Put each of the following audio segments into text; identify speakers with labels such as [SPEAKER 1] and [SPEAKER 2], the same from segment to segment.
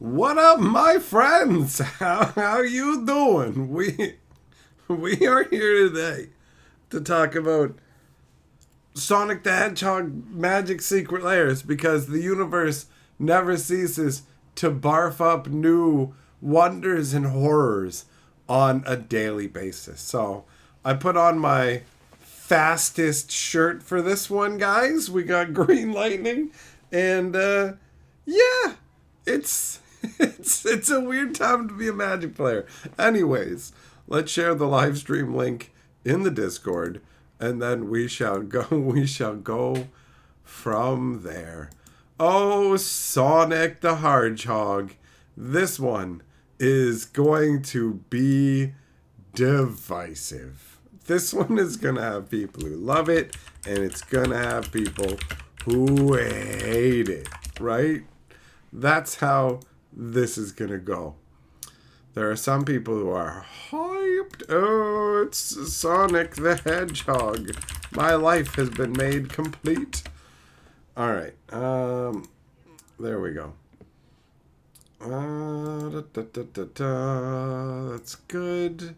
[SPEAKER 1] What up, my friends? How you doing? We are here today to talk about Sonic the Hedgehog Magic Secret Lairs because the universe never ceases to barf up new wonders and horrors on a daily basis. So I put on my fastest shirt for this one, guys. We got Green Lightning, and yeah, it's it's a weird time to be a Magic player. Anyways, let's share the live stream link in the Discord, and then we shall go from there. Oh, Sonic the Hedgehog. This one is going to be divisive. This one is going to have people who love it, and it's going to have people who hate it, right? That's how this is going to go. There are some people who are hyped. Oh, it's Sonic the Hedgehog. My life has been made complete. All right. There we go. That's good.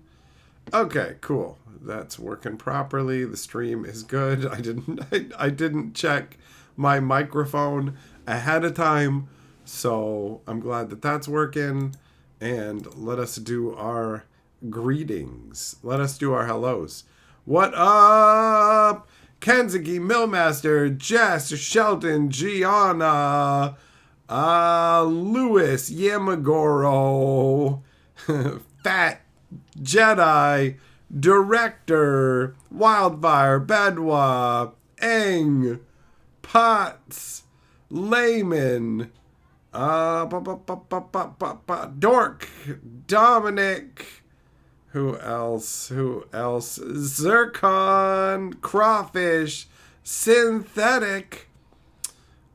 [SPEAKER 1] Okay, cool. That's working properly. The stream is good. I didn't check my microphone ahead of time, so I'm glad that that's working. And let us do our greetings. Let us do our hellos. What up? Kenzuki, Millmaster, Jess, Shelton, Gianna, Lewis, Yamagoro, Fat Jedi, Director, Wildfire, Bedwa, Eng, Potts, Layman, Dork, Dominic, who else? Zircon, Crawfish, Synthetic.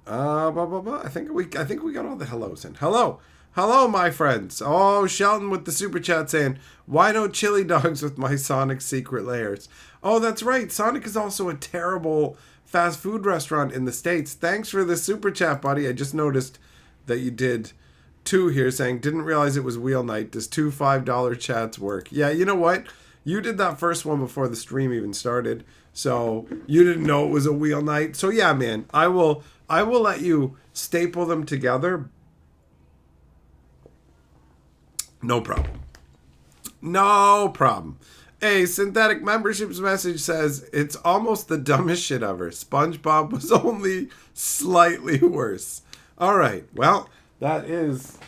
[SPEAKER 1] I think we got all the hellos in. Hello, my friends. Oh, Shelton with the super chat saying, "Why no chili dogs with my Sonic secret layers?" Oh, that's right. Sonic is also a terrible fast food restaurant in the States. Thanks for the super chat, buddy. I just noticed that you did two here saying, "Didn't realize it was wheel night. Does two $5 chats work?" Yeah, you know what? You did that first one before the stream even started, so you didn't know it was a wheel night. So yeah, man, I will let you staple them together. No problem. A synthetic memberships message says, "It's almost the dumbest shit ever. SpongeBob was only slightly worse." All right. Well, that is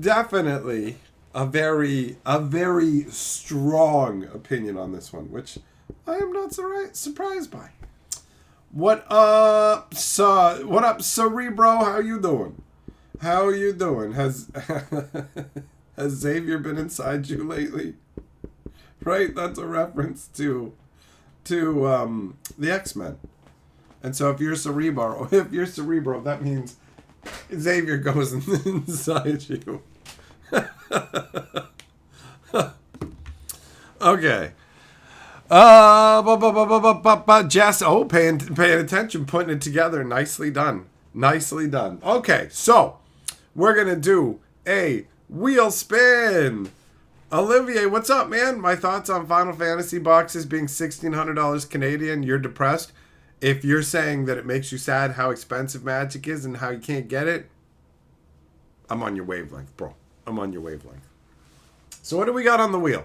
[SPEAKER 1] definitely a very strong opinion on this one, which I am not surprised by. What up, Cerebro? How you doing? Has Xavier been inside you lately? Right? That's a reference to the X-Men. And so if you're Cerebro, that means Xavier goes inside you. Okay. Jess, paying attention, putting it together. Nicely done. Okay, so we're gonna do a wheel spin. Olivier, what's up, man? My thoughts on Final Fantasy boxes being $1,600 Canadian. You're depressed. If you're saying that it makes you sad how expensive Magic is and how you can't get it, I'm on your wavelength, bro. I'm on your wavelength. So what do we got on the wheel?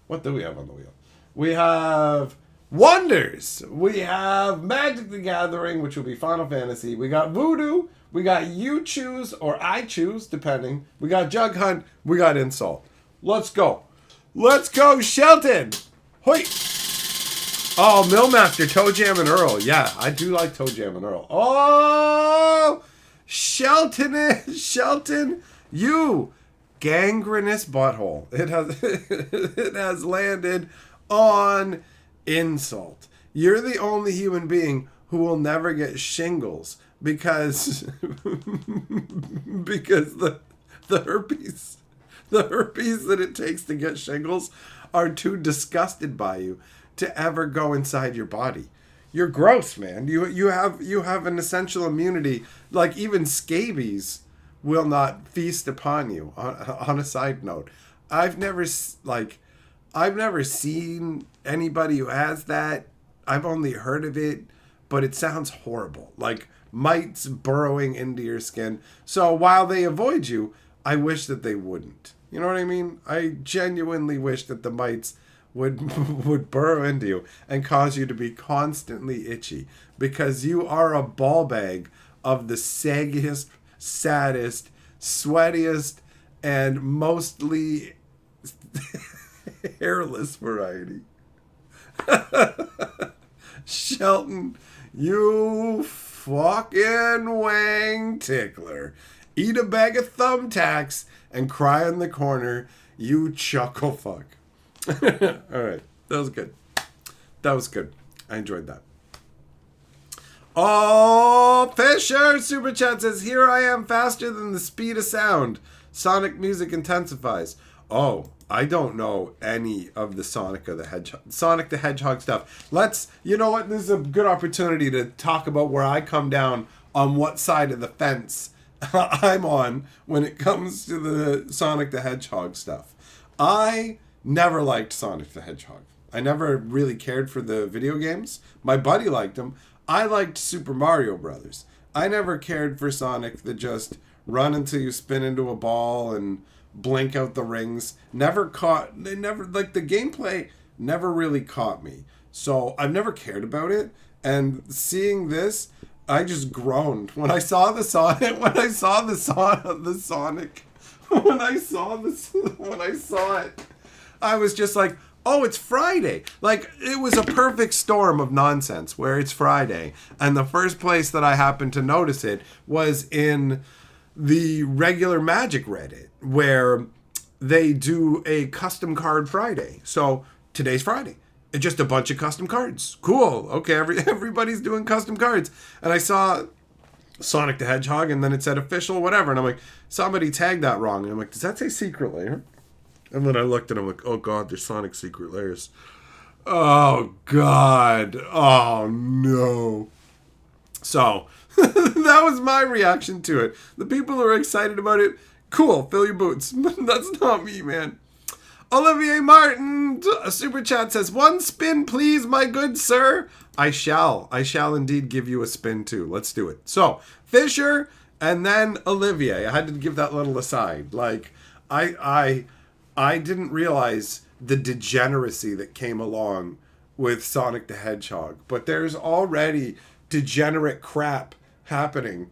[SPEAKER 1] What do we have on the wheel? We have Wonders. We have Magic the Gathering, which will be Final Fantasy. We got Voodoo. We got You Choose, or I Choose, depending. We got Jug Hunt. We got Insult. Let's go, Shelton. Hoi. Oh, Millmaster, Toe Jam and Earl. Yeah, I do like Toe Jam and Earl. Oh, Shelton, you gangrenous butthole. It has landed on Insult. You're the only human being who will never get shingles because the herpes that it takes to get shingles are too disgusted by you to ever go inside your body. You're gross, man. You have an essential immunity. Like even scabies will not feast upon you. On a side note, I've never I've never seen anybody who has that. I've only heard of it, but it sounds horrible. Like mites burrowing into your skin. So while they avoid you, I wish that they wouldn't. You know what I mean? I genuinely wish that the mites would burrow into you and cause you to be constantly itchy, because you are a ball bag of the saggiest, saddest, sweatiest, and mostly hairless variety. Shelton, you fucking wang tickler. Eat a bag of thumbtacks and cry in the corner, you chuckle fuck. Alright, that was good. That was good. I enjoyed that. Oh, Fisher Super Chat says, here I am faster than the speed of sound. Sonic music intensifies. Oh, I don't know any of the Sonic the Hedgehog stuff. You know what? This is a good opportunity to talk about where I come down on what side of the fence I'm on when it comes to the Sonic the Hedgehog stuff. I never liked Sonic the Hedgehog. I never really cared for the video games. My buddy liked them. I liked Super Mario Brothers. I never cared for Sonic that just run until you spin into a ball and blink out the rings. The gameplay never really caught me. So I've never cared about it. And seeing this, I just groaned when I saw the Sonic. When I saw it, I was just like, oh, it's Friday. Like, it was a perfect storm of nonsense where it's Friday. And the first place that I happened to notice it was in the regular Magic Reddit, where they do a custom card Friday. So today's Friday. It's just a bunch of custom cards. Cool. Okay, everybody's doing custom cards. And I saw Sonic the Hedgehog, and then it said official, whatever. And I'm like, somebody tagged that wrong. And I'm like, does that say secret lair? And then I looked at him like, oh God, there's Sonic secret lairs. Oh God. Oh no. So that was my reaction to it. The people who are excited about it, cool, fill your boots. That's not me, man. Olivier Martin, a super chat says, one spin, please, my good sir. I shall indeed give you a spin too. Let's do it. So, Fisher and then Olivier. I had to give that little aside. Like, I didn't realize the degeneracy that came along with Sonic the Hedgehog. But there's already degenerate crap happening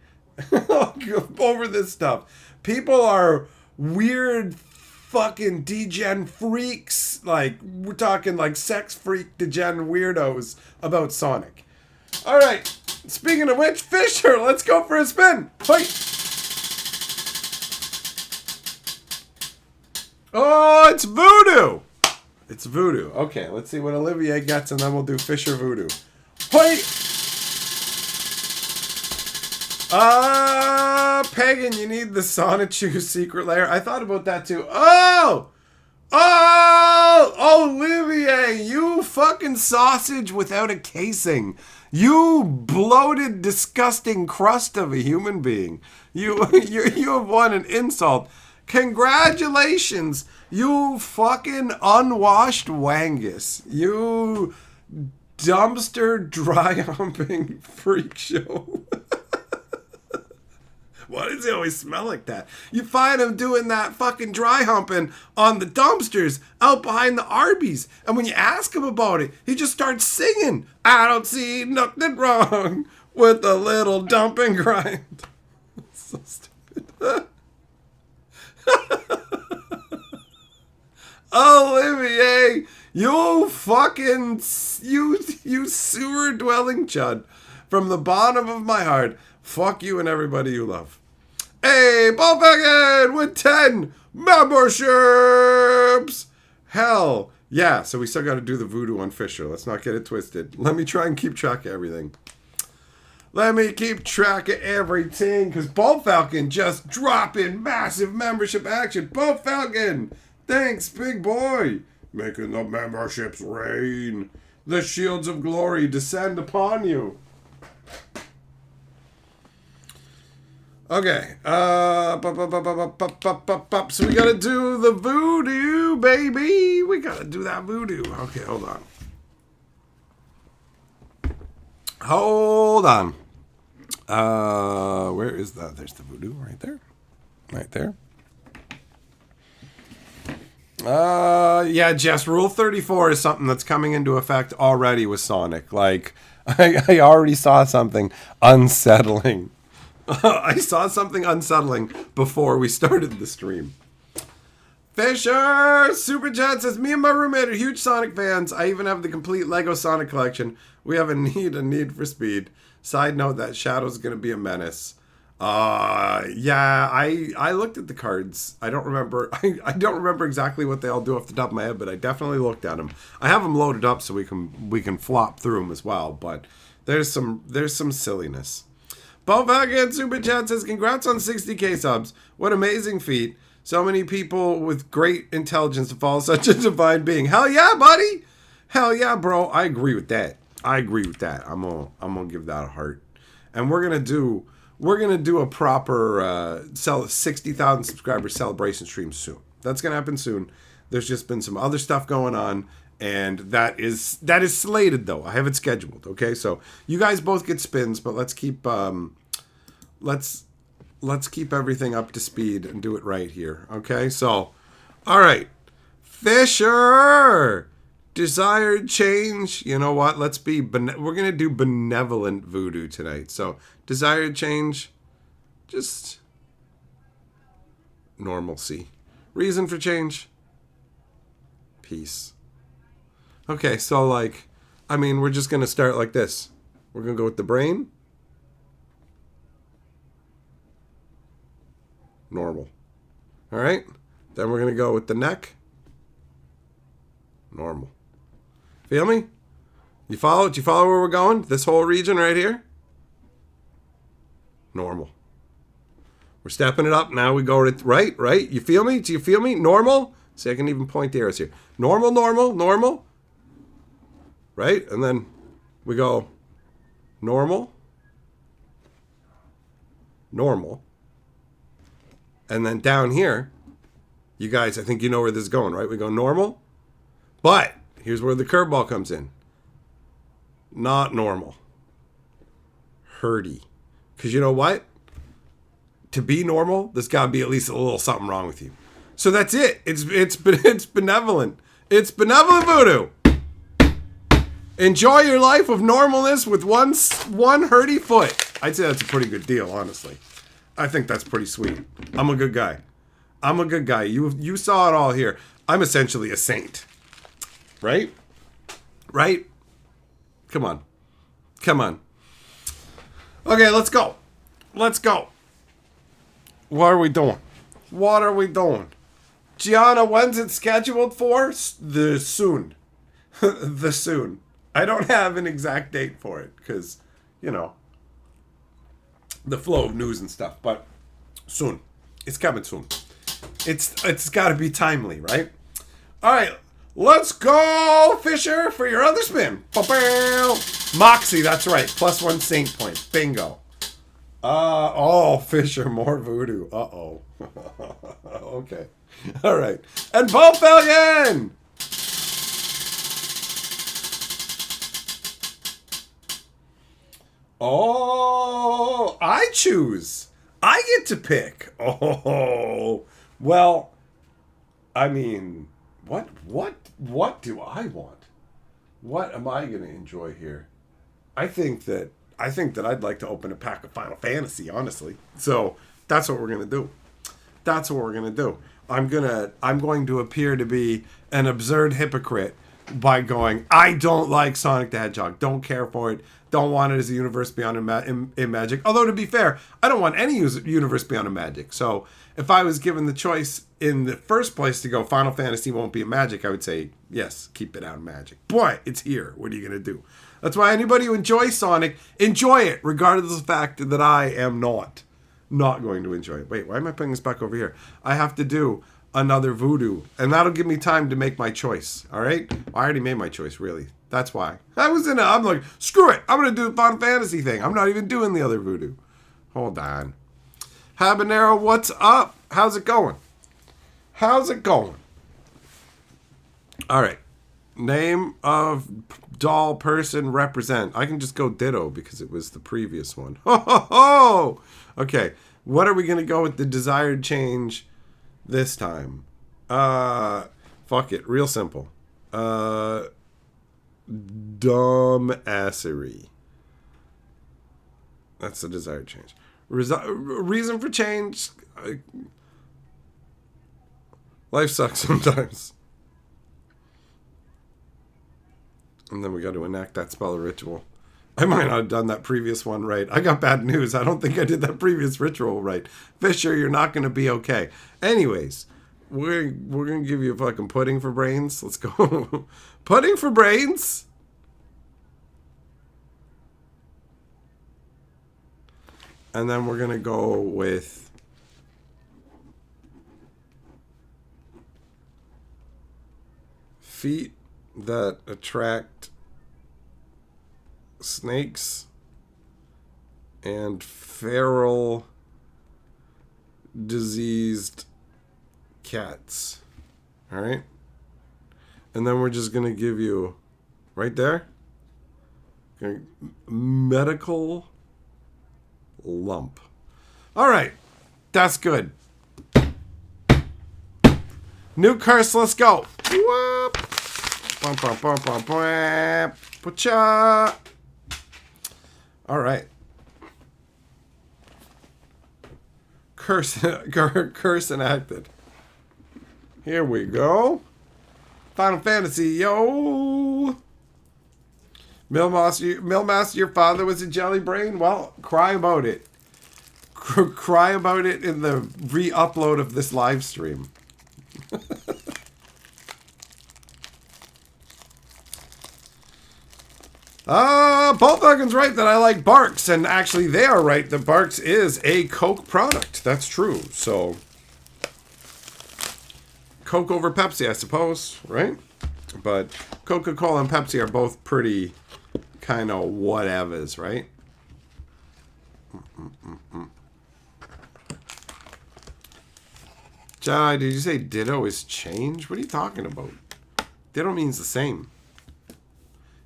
[SPEAKER 1] over this stuff. People are weird fucking degen freaks. Like, we're talking like sex freak degen weirdos about Sonic. Alright, speaking of which, Fisher, let's go for a spin. Fight! Oh, it's Voodoo! It's Voodoo. Okay, let's see what Olivier gets, and then we'll do Fisher Voodoo. Hoi! Pagan, you need the Sonichu secret lair. I thought about that too. Oh! Olivier, you fucking sausage without a casing. You bloated, disgusting crust of a human being. You have won an insult. Congratulations, you fucking unwashed wangus. You dumpster dry humping freak show. Why does he always smell like that? You find him doing that fucking dry humping on the dumpsters out behind the Arby's. And when you ask him about it, he just starts singing, I don't see nothing wrong with a little dump and grind. So stupid. Olivier, you fucking, you sewer dwelling chud. From the bottom of my heart, fuck you and everybody you love. Hey, Ballfagan with 10 memberships. Hell yeah. So we still got to do the voodoo on Fisher. Let's not get it twisted. Let me try and keep track of everything. Because Ball Falcon just dropping massive membership action. Ball Falcon, thanks, big boy. Making the memberships rain. The shields of glory descend upon you. Okay. So we gotta do the voodoo, baby. We gotta do that voodoo. Okay, hold on. Hold on. Where is that? There's the voodoo right there. Right there. Yeah, Jess, Rule 34 is something that's coming into effect already with Sonic. Like, I already saw something unsettling. I saw something unsettling before we started the stream. Fisher Super Chat says, me and my roommate are huge Sonic fans. I even have the complete Lego Sonic collection. We have a need for speed. Side note, that Shadow's going to be a menace. Yeah, I looked at the cards. I don't remember. I don't remember exactly what they all do off the top of my head, but I definitely looked at them. I have them loaded up so we can flop through them as well. But there's some silliness. Bo Falcon Super Chat says, congrats on 60k subs. What amazing feat. So many people with great intelligence to follow such a divine being. Hell yeah, buddy. Hell yeah, bro. I agree with that. I'm gonna give that a heart. And we're gonna do a proper 60,000 subscriber celebration stream soon. That's gonna happen soon. There's just been some other stuff going on, and that is slated though. I have it scheduled. Okay, so you guys both get spins, but let's keep everything up to speed and do it right here. Okay, so all right, Fisher. Desired change. You know what? We're gonna do benevolent voodoo tonight. So desired change, just normalcy. Reason for change, peace. Okay, so we're just gonna start like this. We're gonna go with the brain. Normal. All right. Then we're gonna go with the neck. Normal. Feel me? You follow? Do you follow where we're going? This whole region right here? Normal. We're stepping it up. Now we go to right? You feel me? Do you feel me? Normal? See, I can even point the arrows here. Normal, normal, normal. Right? And then we go normal. Normal. And then down here, you guys, I think you know where this is going, right? We go normal. But here's where the curveball comes in. Not normal. Hurdy. Because you know what? To be normal, there's got to be at least a little something wrong with you. So that's it. It's benevolent. It's benevolent voodoo. Enjoy your life of normalness with one hurdy foot. I'd say that's a pretty good deal, honestly. I think that's pretty sweet. I'm a good guy. You saw it all here. I'm essentially a saint. Right? Right? Come on. Okay, let's go. What are we doing? Gianna, when's it scheduled for? The soon. The soon. I don't have an exact date for it because, the flow of news and stuff, but soon. It's coming soon. It's got to be timely, right? All right. Let's go, Fisher, for your other spin. Moxie, that's right. +1 Saint point. Bingo. Fisher, more voodoo. Uh-oh. Okay. All right. And Bo Felgen! Oh, I choose. I get to pick. Oh, well, I mean... What do I want? What am I going to enjoy here? I think that I'd like to open a pack of Final Fantasy, honestly. So that's what we're going to do. I'm going to appear to be an absurd hypocrite by going, I don't like Sonic the Hedgehog. Don't care for it. Don't want it as a universe beyond in Magic. Although, to be fair, I don't want any universe beyond in Magic. So if I was given the choice in the first place to go Final Fantasy won't be in Magic, I would say, yes, keep it out of Magic. But it's here. What are you going to do? That's why anybody who enjoys Sonic, enjoy it, regardless of the fact that I am not going to enjoy it. Wait, why am I putting this back over here? I have to do another voodoo, and that'll give me time to make my choice. All right? I already made my choice, really. That's why. I'm like, screw it. I'm going to do the Final Fantasy thing. I'm not even doing the other voodoo. Hold on. Habanero, what's up? How's it going? How's it going? All right. Name of doll person represent. I can just go ditto because it was the previous one. Ho, ho, ho! Okay. What are we going to go with the desired change this time? Fuck it. Real simple. Dumbassery. That's the desired change. Reason for change. Life sucks sometimes. And then we got to enact that spell of ritual. I might not have done that previous one right. I got bad news. I don't think I did that previous ritual right. Fisher, you're not going to be okay. Anyways, we're going to give you a fucking pudding for brains. Let's go. Pudding for brains? And then we're going to go with feet that attract snakes and feral diseased cats. All right? And then we're just going to give you right there medical lump. All right. That's good. New curse, let's go. Whoop. Bum, bum, bum, bum, bum. Pucha. All right. Curse enacted. Here we go. Final Fantasy, yo. Millmaster, your father was a jelly brain? Well, cry about it. Cry about it in the re-upload of this live stream. Bullthuggin's right that I like Barks, and actually they are right that Barks is a Coke product. That's true. So, Coke over Pepsi, I suppose, right? But Coca-Cola and Pepsi are both pretty kind of whatevers, right? Jai, did you say ditto is change? What are you talking about? Ditto means the same.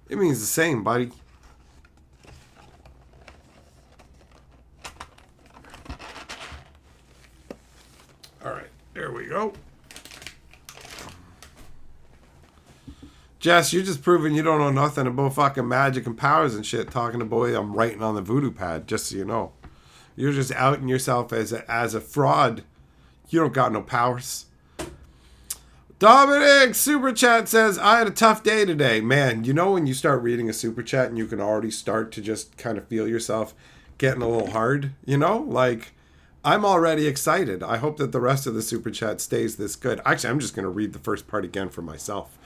[SPEAKER 1] It means the same, buddy. Alright, there we go. Jess, you're just proving you don't know nothing about fucking magic and powers and shit, talking to boy I'm writing on the voodoo pad, just so you know. You're just outing yourself as a fraud. You don't got no powers. Dominic Super Chat says, I had a tough day today. Man, you know when you start reading a Super Chat and you can already start to just kind of feel yourself getting a little hard, you know? Like, I'm already excited. I hope that the rest of the Super Chat stays this good. Actually, I'm just going to read the first part again for myself.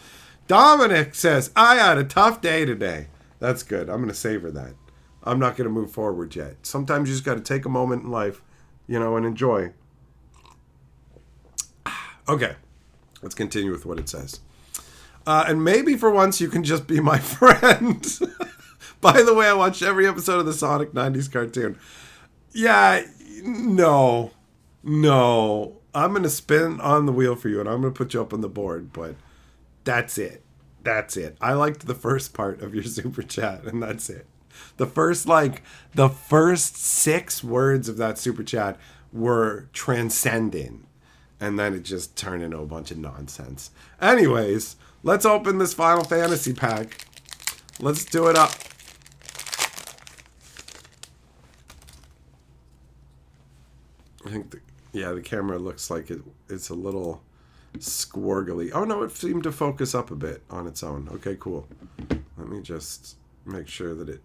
[SPEAKER 1] Dominic says, I had a tough day today. That's good. I'm going to savor that. I'm not going to move forward yet. Sometimes you just got to take a moment in life, you know, and enjoy. Okay. Let's continue with what it says. And maybe for once you can just be my friend. By the way, I watched every episode of the Sonic 90s cartoon. Yeah, no. I'm going to spin on the wheel for you and I'm going to put you up on the board. But that's it. I liked the first part of your super chat and that's it. The first 6 words of that super chat were transcendent. And then it just turned into a bunch of nonsense. Anyways, let's open this Final Fantasy pack. Let's do it up. I think, the camera looks like it's a little squirgly. Oh, no, it seemed to focus up a bit on its own. Okay, cool. Let me just make sure that it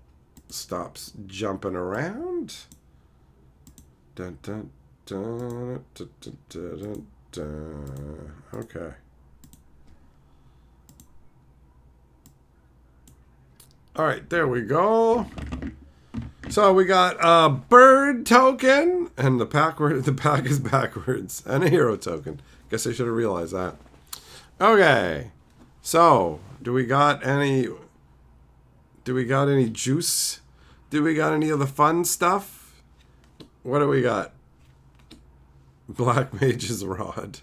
[SPEAKER 1] stops jumping around. Dun, dun. Dun, dun, dun, dun, dun. Okay. All right, there we go. So we got a bird token, and the pack is backwards, and a hero token. Guess I should have realized that. Okay. So, do we got any juice? Do we got any of the fun stuff? What do we got? Black Mage's Rod.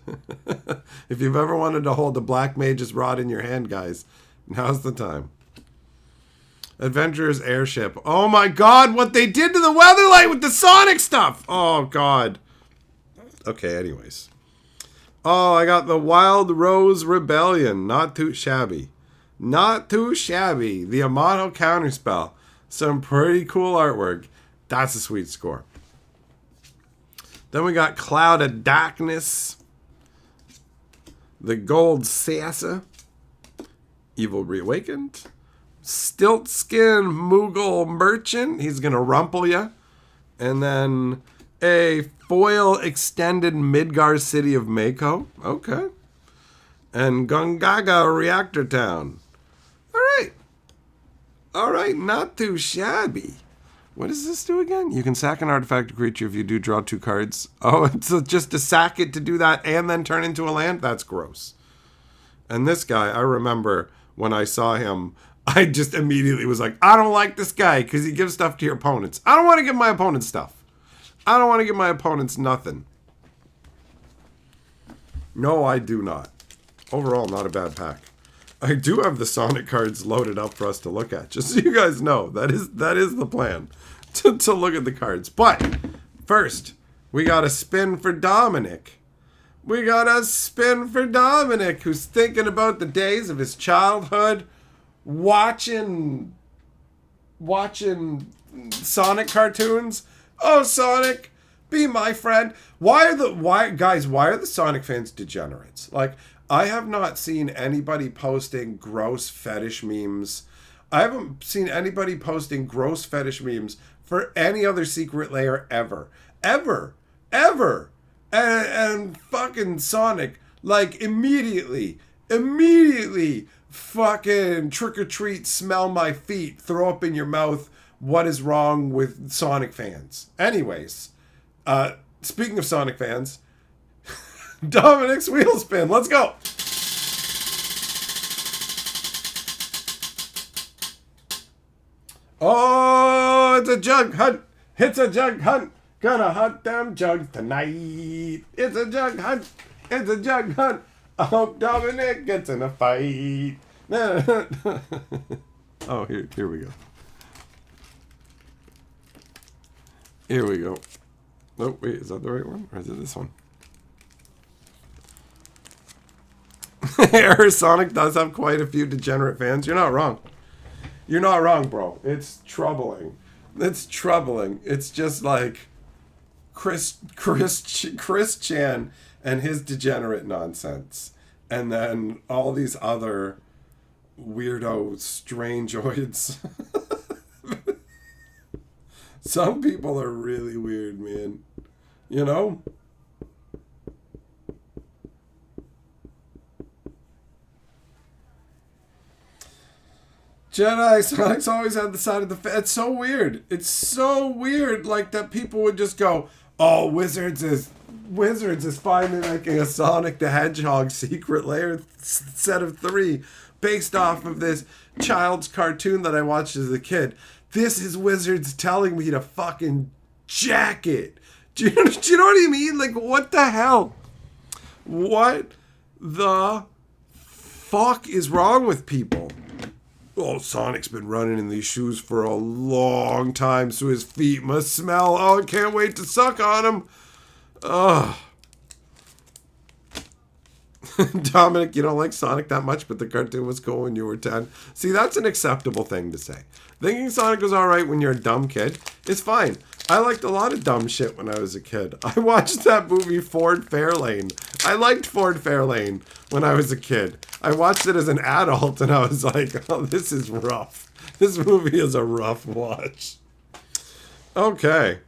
[SPEAKER 1] If you've ever wanted to hold a Black Mage's Rod in your hand, guys, now's the time. Adventurer's Airship. Oh my god, what they did to the Weatherlight with the Sonic stuff! Oh god. Okay, anyways. Oh, I got the Wild Rose Rebellion. Not too shabby. Not too shabby. The Amato Counterspell. Some pretty cool artwork. That's a sweet score. Then we got Cloud of Darkness. The Gold Sassa. Evil Reawakened. Stiltskin Moogle Merchant. He's going to rumple ya. And then a foil extended Midgar City of Mako. Okay. And Gungaga Reactor Town. Alright. Alright, not too shabby. What does this do again? You can sack an artifact creature if you do draw 2 cards. Oh, it's just to sack it to do that and then turn into a land? That's gross. And this guy, I remember when I saw him, I just immediately was like, I don't like this guy because he gives stuff to your opponents. I don't want to give my opponents stuff. I don't want to give my opponents nothing. No, I do not. Overall, not a bad pack. I do have the Sonic cards loaded up for us to look at. Just so you guys know, that is the plan, to look at the cards. But first, we got a spin for Dominic. We got a spin for Dominic, who's thinking about the days of his childhood, watching Sonic cartoons. Oh, Sonic, be my friend. Why are the Sonic fans degenerates? Like, I have not seen anybody posting gross fetish memes. I haven't seen anybody posting gross fetish memes for any other secret layer ever. Ever. And fucking Sonic, like, immediately, fucking trick or treat, smell my feet, throw up in your mouth. What is wrong with Sonic fans? Anyways, speaking of Sonic fans, Dominic's wheel spin. Let's go. Oh, it's a jug hunt. It's a jug hunt. Gonna hunt them jugs tonight. It's a jug hunt. It's a jug hunt. I hope Dominic gets in a fight. Oh, here we go. Here we go. Oh, wait, is that the right one? Or is it this one? Error Sonic does have quite a few degenerate fans. You're not wrong. You're not wrong, bro. It's troubling. It's troubling. It's just like Chris Chan and his degenerate nonsense. And then all these other weirdo strangeoids. Some people are really weird, man. You know? Jedi Sonic's always had the side of the it's so weird. It's so weird, like, that people would just go, oh, Wizards is finally making a Sonic the Hedgehog secret lair set of 3 based off of this child's cartoon that I watched as a kid. This is Wizards telling me to fucking jack it. Do you know what I mean? Like, what the hell? What the fuck is wrong with people? Oh, Sonic's been running in these shoes for a long time, so his feet must smell. Oh, I can't wait to suck on him. Ugh. Dominic, you don't like Sonic that much, but the cartoon was cool when you were 10. See, that's an acceptable thing to say. Thinking Sonic was alright when you're a dumb kid is fine. I liked a lot of dumb shit when I was a kid. I watched that movie Ford Fairlane. I liked Ford Fairlane when I was a kid. I watched it as an adult and I was like, oh, this is rough. This movie is a rough watch. Okay.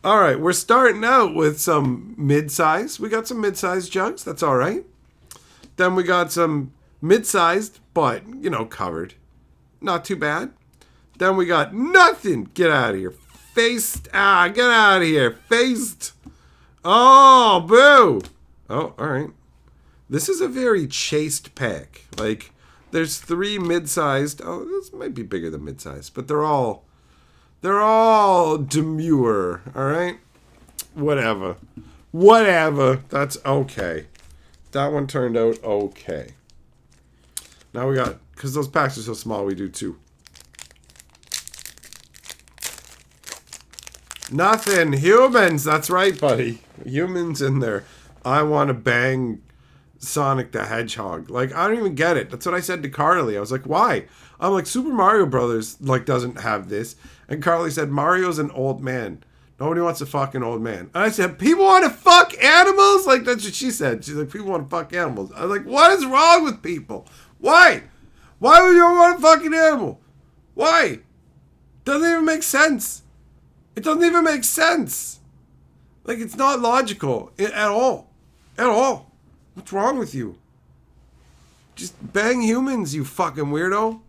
[SPEAKER 1] Alright, we're starting out with some mid-size. We got some mid-sized jugs. That's alright. Then we got some mid-sized, but, you know, covered. Not too bad. Then we got nothing. Get out of here. Faced. Get out of here. Faced. Oh, boo. Oh, alright. This is a very chaste pack. Like, there's 3 mid-sized. Oh, this might be bigger than mid-sized, but they're all demure, all right? Whatever. Whatever. That's okay. That one turned out okay. Now we got, because those packs are so small, we do 2. Nothing. Humans. That's right, buddy. Humans in there. I want to bang Sonic the Hedgehog. Like, I don't even get it. That's what I said to Carly. I was like, why? I'm like, Super Mario Brothers, like, doesn't have this. And Carly said, Mario's an old man. Nobody wants to fuck an old man. And I said, people want to fuck animals? Like, that's what she said. She's like, people want to fuck animals. I was like, what is wrong with people? Why? Why would you want to fuck an animal? Why? Doesn't even make sense. It doesn't even make sense. Like, it's not logical at all. At all. What's wrong with you? Just bang humans, you fucking weirdo.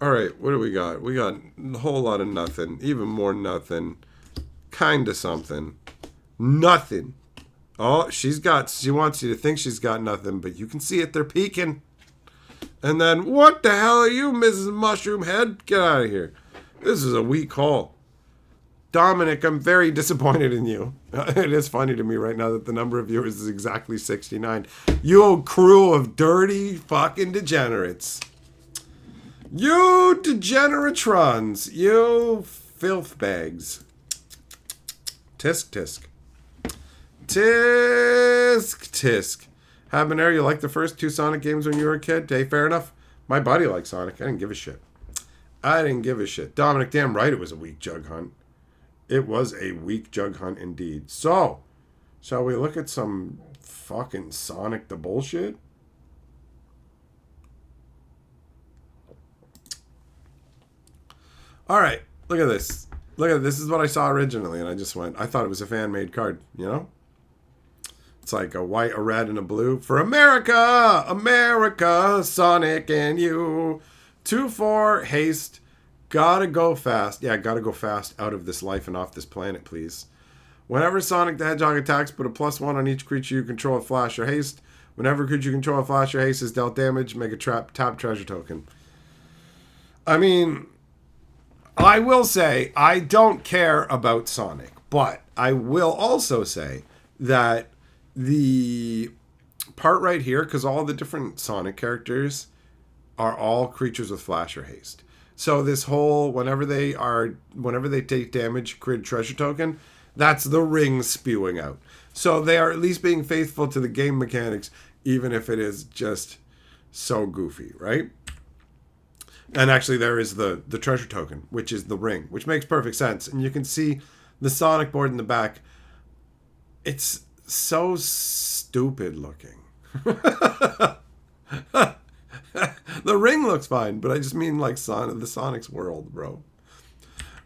[SPEAKER 1] Alright, what do we got? We got a whole lot of nothing. Even more nothing. Kinda something. Nothing. Oh, she wants you to think she's got nothing, but you can see it. They're peeking. And then, what the hell are you, Mrs. Mushroom Head? Get out of here. This is a weak haul. Dominic, I'm very disappointed in you. It is funny to me right now that the number of viewers is exactly 69. You old crew of dirty fucking degenerates. You degeneratrons. You filth bags. Tisk, tisk. Tisk, tisk. Habanero, you liked the first 2 Sonic games when you were a kid? Hey, fair enough. My buddy liked Sonic. I didn't give a shit. Dominic, damn right it was a weak jug hunt. It was a weak jug hunt indeed. So, shall we look at some fucking Sonic the bullshit? Alright, look at this. This is what I saw originally, and I thought it was a fan-made card, you know? It's like a white, a red, and a blue. For America! America! Sonic and you! 2-4, haste. Gotta go fast. Yeah, gotta go fast out of this life and off this planet, please. Whenever Sonic the Hedgehog attacks, put a +1 on each creature you control with flash or haste. Whenever a creature you control with flash or haste is dealt damage, make a tap treasure token. I mean, I will say, I don't care about Sonic, but I will also say that the part right here, because all the different Sonic characters are all creatures with flash or haste. So this whole, whenever they take damage, create a treasure token, that's the ring spewing out. So they are at least being faithful to the game mechanics, even if it is just so goofy, right? And actually there is the treasure token, which is the ring, which makes perfect sense. And you can see the Sonic board in the back. It's so stupid looking. The ring looks fine, but I just mean like the Sonic's world, bro.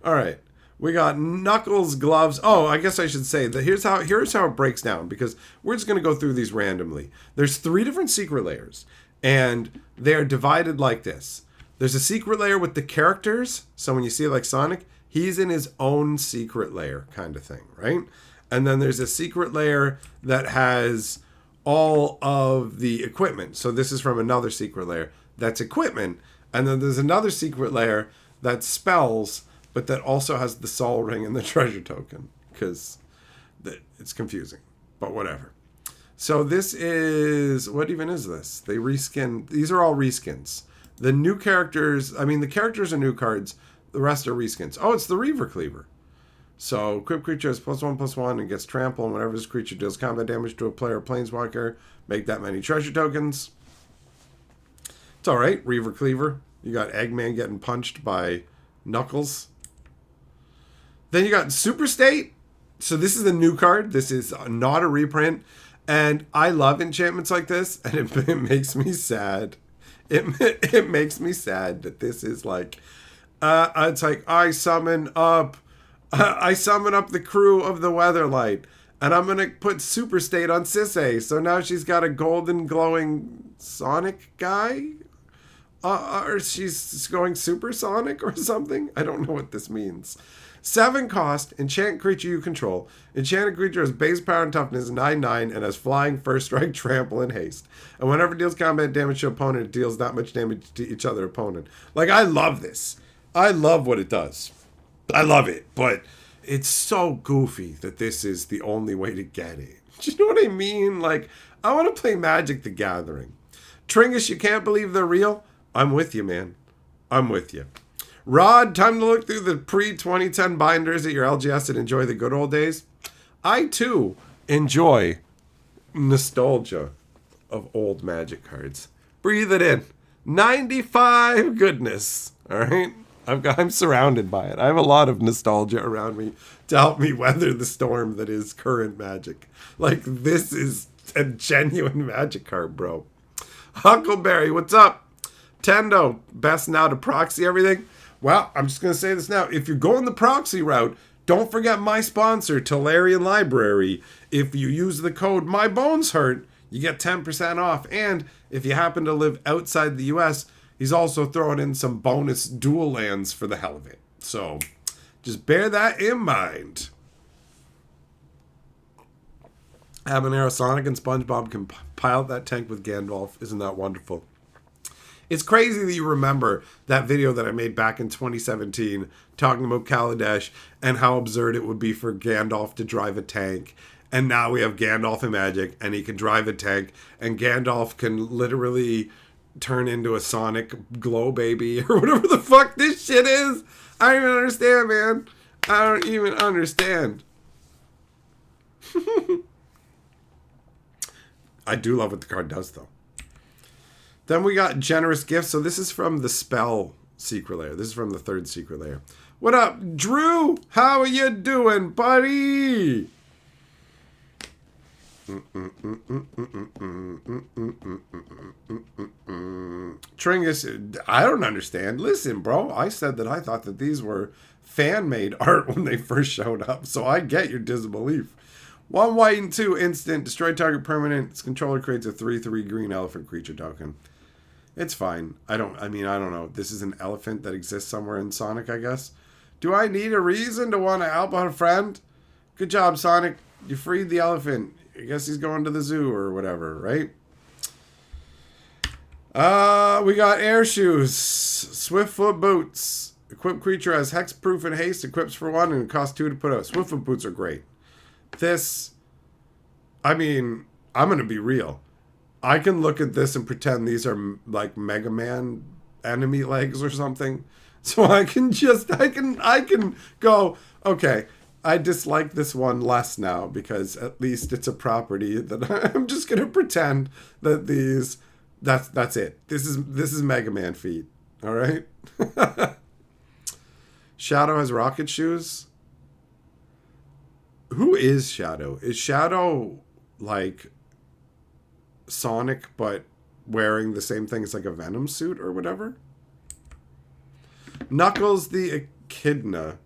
[SPEAKER 1] All right, we got Knuckles gloves. Oh, I guess I should say that here's how it breaks down, because we're just gonna go through these randomly. There's 3 different secret layers, and they are divided like this. There's a secret layer with the characters. So when you see like Sonic, he's in his own secret layer kind of thing, right? And then there's a secret layer that has all of the equipment. So this is from another secret layer that's equipment. And then there's another secret layer that's spells, but that also has the soul ring and the treasure token, because it's confusing, but whatever. So this is, what even is this? They reskin, these are all reskins. The new characters, I mean, the characters are new cards, the rest are reskins. Oh, it's the Reaver Cleaver. So, equipped creature has +1/+1 and gets trample, and whenever this creature deals combat damage to a player or planeswalker, make that many treasure tokens. It's alright, Reaver Cleaver. You got Eggman getting punched by Knuckles. Then you got Super State. So this is a new card. This is not a reprint. And I love enchantments like this, and it makes me sad. It makes me sad that this is like, it's like, I summon up the crew of the Weatherlight, and I'm going to put Super State on Sisay. So now she's got a golden glowing Sonic guy? Or she's going supersonic or something? I don't know what this means. 7 cost, enchant creature you control. Enchanted creature has base power and toughness 9/9 and has flying, first strike, trample, and haste. And whenever it deals combat damage to opponent, it deals that much damage to each other opponent. Like, I love this. I love what it does. I love it, but it's so goofy that this is the only way to get it. Do you know what I mean? Like, I want to play Magic the Gathering. Tringus, you can't believe they're real? I'm with you, man. I'm with you. Rod, time to look through the pre-2010 binders at your LGS and enjoy the good old days. I, too, enjoy nostalgia of old Magic cards. Breathe it in. 95 goodness. All right? I'm surrounded by it. I have a lot of nostalgia around me to help me weather the storm that is current Magic. Like, this is a genuine Magic card, bro. Huckleberry, what's up? Tendo, best now to proxy everything. Well, I'm just going to say this now. If you're going the proxy route, don't forget my sponsor, Tolarian Library. If you use the code MyBonesHurt, you get 10% off. And if you happen to live outside the U.S., he's also throwing in some bonus dual lands for the hell of it. So just bear that in mind. Habanero Sonic and SpongeBob can pile that tank with Gandalf. Isn't that wonderful? It's crazy that you remember that video that I made back in 2017 talking about Kaladesh and how absurd it would be for Gandalf to drive a tank. And now we have Gandalf in Magic and he can drive a tank and Gandalf can literally turn into a Sonic glow baby or whatever the fuck this shit is. I don't even understand, man. I don't even understand. I do love what the card does, though. Then we got Generous Gifts. So this is from the Spell Secret Lair. This is from the third Secret Lair. What up, Drew? How are you doing, buddy? Tringus, I don't understand. Listen, bro, I said that I thought that these were fan-made art when they first showed up, so I get your disbelief. 1 white and 2 instant. Destroy target permanent. Its controller creates a 3/3 green elephant creature token. It's fine. I don't know. This is an elephant that exists somewhere in Sonic, I guess. Do I need a reason to want to help out a friend? Good job, Sonic. You freed the elephant. I guess he's going to the zoo or whatever, right? We got air shoes. Swiftfoot boots. Equipped creature has hexproof and haste. Equips for 1 and it costs 2 to put out. Swiftfoot boots are great. This, I mean, I'm going to be real. I can look at this and pretend these are like Mega Man enemy legs or something. So I can go, okay, I dislike this one less now because at least it's a property that I'm just going to pretend that these, that's it. This is Mega Man feet. All right. Shadow has rocket shoes. Who is Shadow? Is Shadow like Sonic but wearing the same thing as like a Venom suit or whatever? Knuckles the Echidna.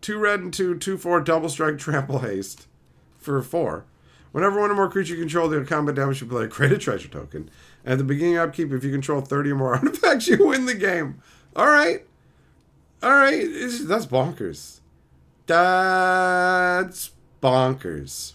[SPEAKER 1] 2 red and 2, 2/4 double strike trample haste for 4. Whenever one or more creature you control deal combat damage, you play a create a treasure token. And at the beginning of upkeep, if you control 30 or more artifacts, you win the game. Alright. That's bonkers. That's bonkers.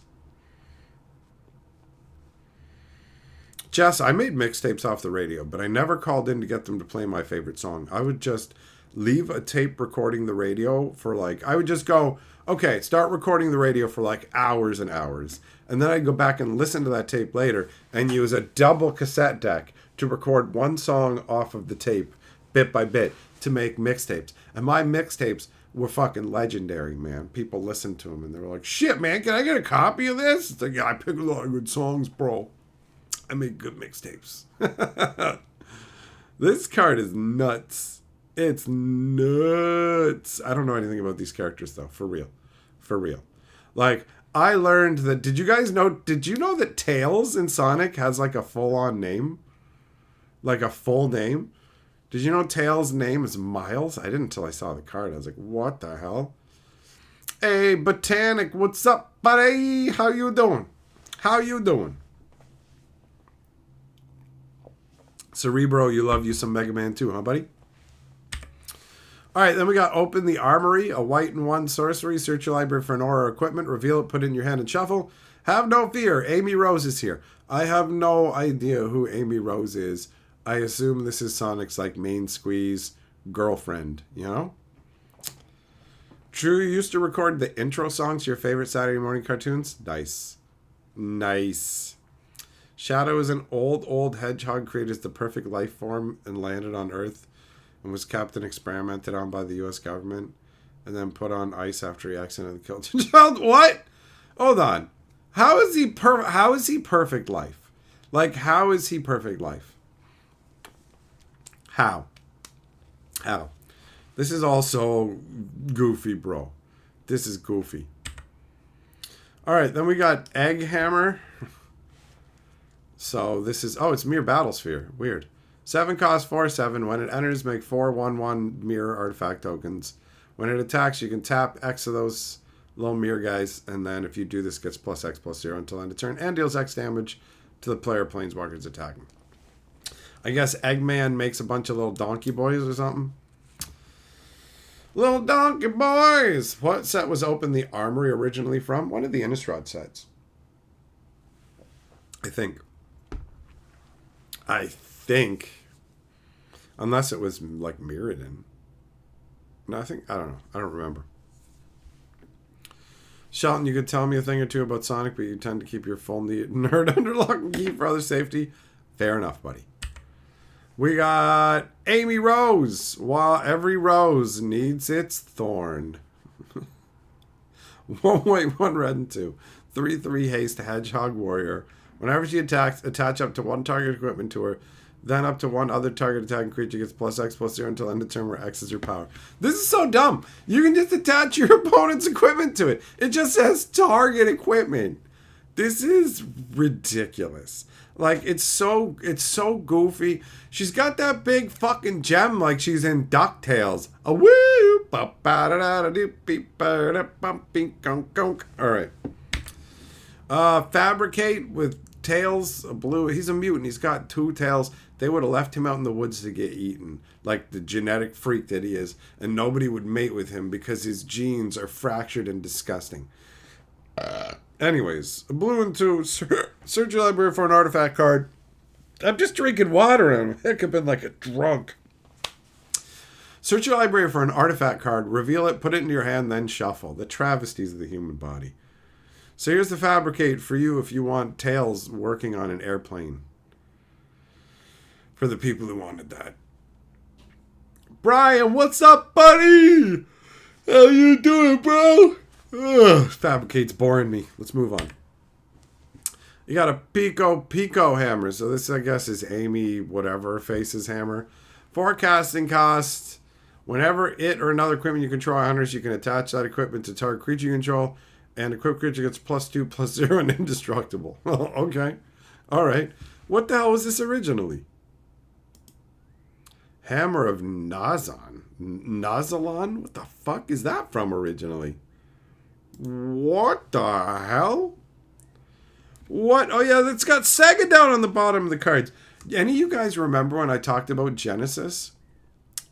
[SPEAKER 1] Jess, I made mixtapes off the radio, but I never called in to get them to play my favorite song. I would just leave a tape recording the radio for I would just go, okay, start recording the radio for hours and hours. And then I'd go back and listen to that tape later and use a double cassette deck to record one song off of the tape, bit by bit, to make mixtapes. And my mixtapes were fucking legendary, man. People listened to them and they were like, shit, man, can I get a copy of this? It's like, yeah, I pick a lot of good songs, bro. I make good mixtapes. This card is nuts. It's nuts. I don't know anything about these characters, though. For real. I learned that... Did you know that Tails in Sonic has a full-on name? A full name? Did you know Tails' name is Miles? I didn't until I saw the card. I was like, what the hell? Hey, Botanic, what's up, buddy? How you doing? Cerebro, you love you some Mega Man 2, huh, buddy? Alright, then we got Open the Armory, a white and 1 sorcery. Search your library for an aura or equipment. Reveal it, put it in your hand, and shuffle. Have no fear. Amy Rose is here. I have no idea who Amy Rose is. I assume this is Sonic's main squeeze girlfriend, you know? Drew, you used to record the intro songs to your favorite Saturday morning cartoons? Nice. Nice. Shadow is an old hedgehog created as the perfect life form and landed on Earth and was kept and experimented on by the U.S. government and then put on ice after he accidentally killed a child. What? Hold on. How is he perfect life? Like, how is he perfect life? How? This is also goofy, bro. This is goofy. All right, then we got Egg Hammer. So this is... Oh, it's Mirror Battlesphere. Weird. 7 cost 4/7. When it enters, make 4/1/1 mirror artifact tokens. When it attacks, you can tap X of those little mirror guys, and then if you do this, it gets +X/+0 until end of turn, and deals X damage to the player planeswalkers attacking. I guess Eggman makes a bunch of little donkey boys or something. Little donkey boys! What set was Open the Armory originally from? One of the Innistrad sets. I think. Unless it was like Mirrodin. No, I don't know. I don't remember. Shelton, you could tell me a thing or two about Sonic, but you tend to keep your full nerd under lock and key for other safety. Fair enough, buddy. We got Amy Rose. While every rose needs its thorn. 1 white, 1 red, and 2. 3/3 haste Hedgehog Warrior. Whenever she attacks, attach up to 1 target equipment to her. Then up to 1 other target attacking creature gets +X/+0 until end of turn where X is your power. This is so dumb. You can just attach your opponent's equipment to it. It just says target equipment. This is ridiculous. Like, it's so goofy. She's got that big fucking gem like she's in DuckTales. A woo! Alright. Fabricate with tails, blue. He's a mutant. He's got 2 tails. They would have left him out in the woods to get eaten, like the genetic freak that he is, and nobody would mate with him because his genes are fractured and disgusting. Anyways, a blue and 2. Search your library for an artifact card. I'm just drinking water and I'm hiccuping like a drunk. Search your library for an artifact card, reveal it, put it into your hand, then shuffle. The travesties of the human body. So here's the Fabricate for you if you want tails working on an airplane. For the people who wanted that. Brian, what's up, buddy? How you doing, bro? Ugh, Fabricate's boring me. Let's move on. You got a Pico hammer. So this, I guess, is Amy whatever face's hammer. Forecasting cost. Whenever it or another equipment you control hunters, you can attach that equipment to target creature you control. And equipped creature gets +2/+0 and indestructible. Okay. Alright. What the hell was this originally? Hammer of Nazan. Nazalon? What the fuck is that from originally? What the hell? What? Oh yeah, it's got Sega down on the bottom of the cards. Any of you guys remember when I talked about Genesis?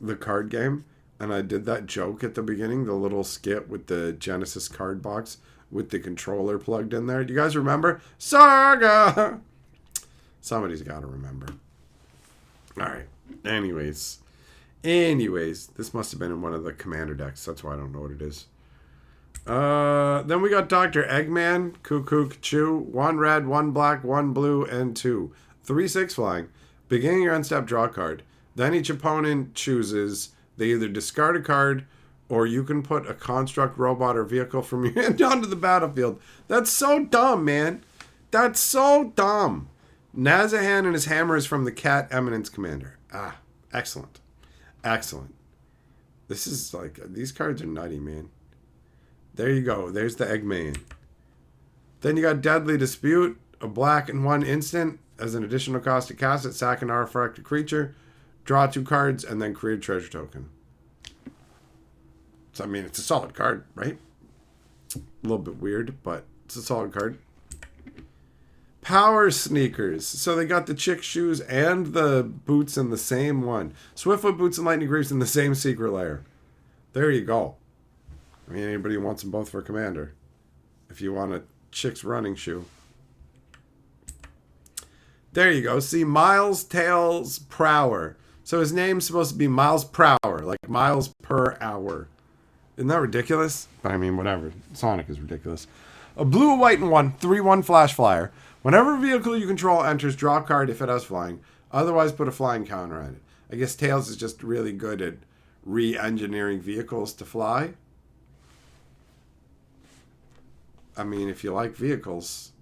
[SPEAKER 1] The card game? And I did that joke at the beginning, the little skit with the Genesis card box with the controller plugged in there. Do you guys remember? Saga! Somebody's got to remember. Alright. Anyways, this must have been in one of the commander decks. That's why I don't know what it is. Then we got Dr. Eggman, Cuckoo, Chew, 1 red, 1 black, 1 blue, and 2. 3/6 flying. Beginning your unstep, draw a card. Then each opponent chooses. They either discard a card, or you can put a construct, robot, or vehicle from your hand onto the battlefield. That's so dumb, man. That's so dumb. Nazahan and his hammer is from the Cat Eminence Commander. Ah, excellent. Excellent. This is like, these cards are nutty, man. There you go. There's the Eggman. Then you got Deadly Dispute, a black and 1 instant. As an additional cost to cast it, sack an artifact creature, draw 2 cards, and then create a treasure token. So, I mean, it's a solid card, right? A little bit weird, but it's a solid card. Power Sneakers. So they got the chick shoes and the boots in the same one. Swiftfoot boots and lightning greaves in the same secret layer. There you go. I mean, anybody wants them both for commander. If you want a chick's running shoe. There you go. See, Miles Tails Prower. So his name's supposed to be Miles Prower, like miles per hour. Isn't that ridiculous? But I mean, whatever. Sonic is ridiculous. A blue, white, and 1, 3/1 flash flyer. Whenever a vehicle you control enters, draw a card if it has flying. Otherwise, put a flying counter on it. I guess Tails is just really good at re-engineering vehicles to fly. I mean, if you like vehicles,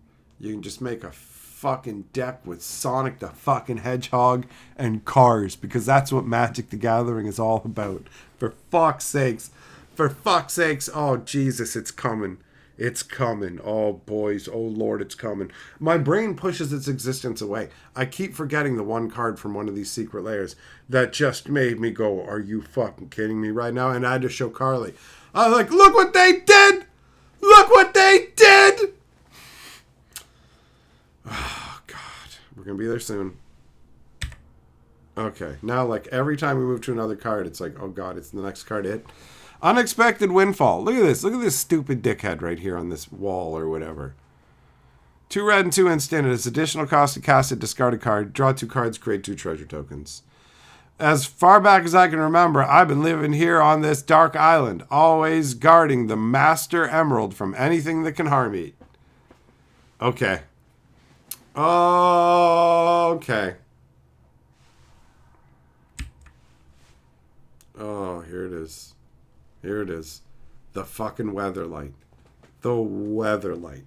[SPEAKER 1] you can just make a fucking deck with Sonic the fucking Hedgehog and cars, because that's what Magic the Gathering is all about. For fuck's sakes. For fuck's sakes. Oh, Jesus, it's coming. It's coming. Oh, boys. Oh, Lord, it's coming. My brain pushes its existence away. I keep forgetting the one card from one of these secret layers that just made me go, are you fucking kidding me right now? And I had to show Carly. I was like, look what they did! Look what they did! Oh, God. We're going to be there soon. Okay. Now, like, every time we move to another card, it's like, oh, God, it's the next card hit. Unexpected windfall. Look at this. Look at this stupid dickhead right here on this wall or whatever. 2 red and 2 instant. It is additional cost to cast it, discard a card, draw 2 cards, create 2 treasure tokens. As far back as I can remember, I've been living here on this dark island, always guarding the Master Emerald from anything that can harm it. Okay. Okay. Oh, here it is. Here it is. The fucking Weatherlight. The Weatherlight.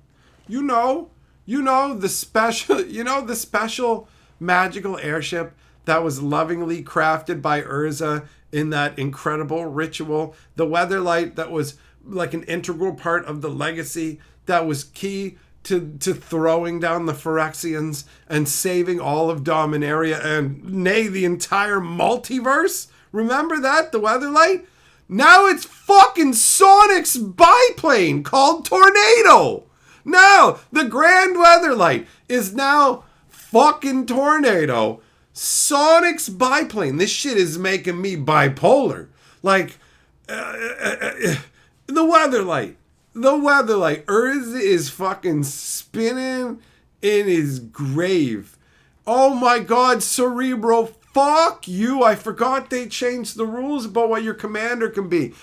[SPEAKER 1] You know the special magical airship that was lovingly crafted by Urza in that incredible ritual. The Weatherlight that was like an integral part of the legacy that was key to throwing down the Phyrexians and saving all of Dominaria and nay, the entire multiverse. Remember that? The Weatherlight? Now it's fucking Sonic's biplane called Tornado. Now, the Grand Weatherlight is now fucking Tornado. Sonic's biplane. This shit is making me bipolar. Like, the Weatherlight. The Weatherlight. Urza is fucking spinning in his grave. Oh my God, Cerebro. Fuck you. I forgot they changed the rules about what your commander can be.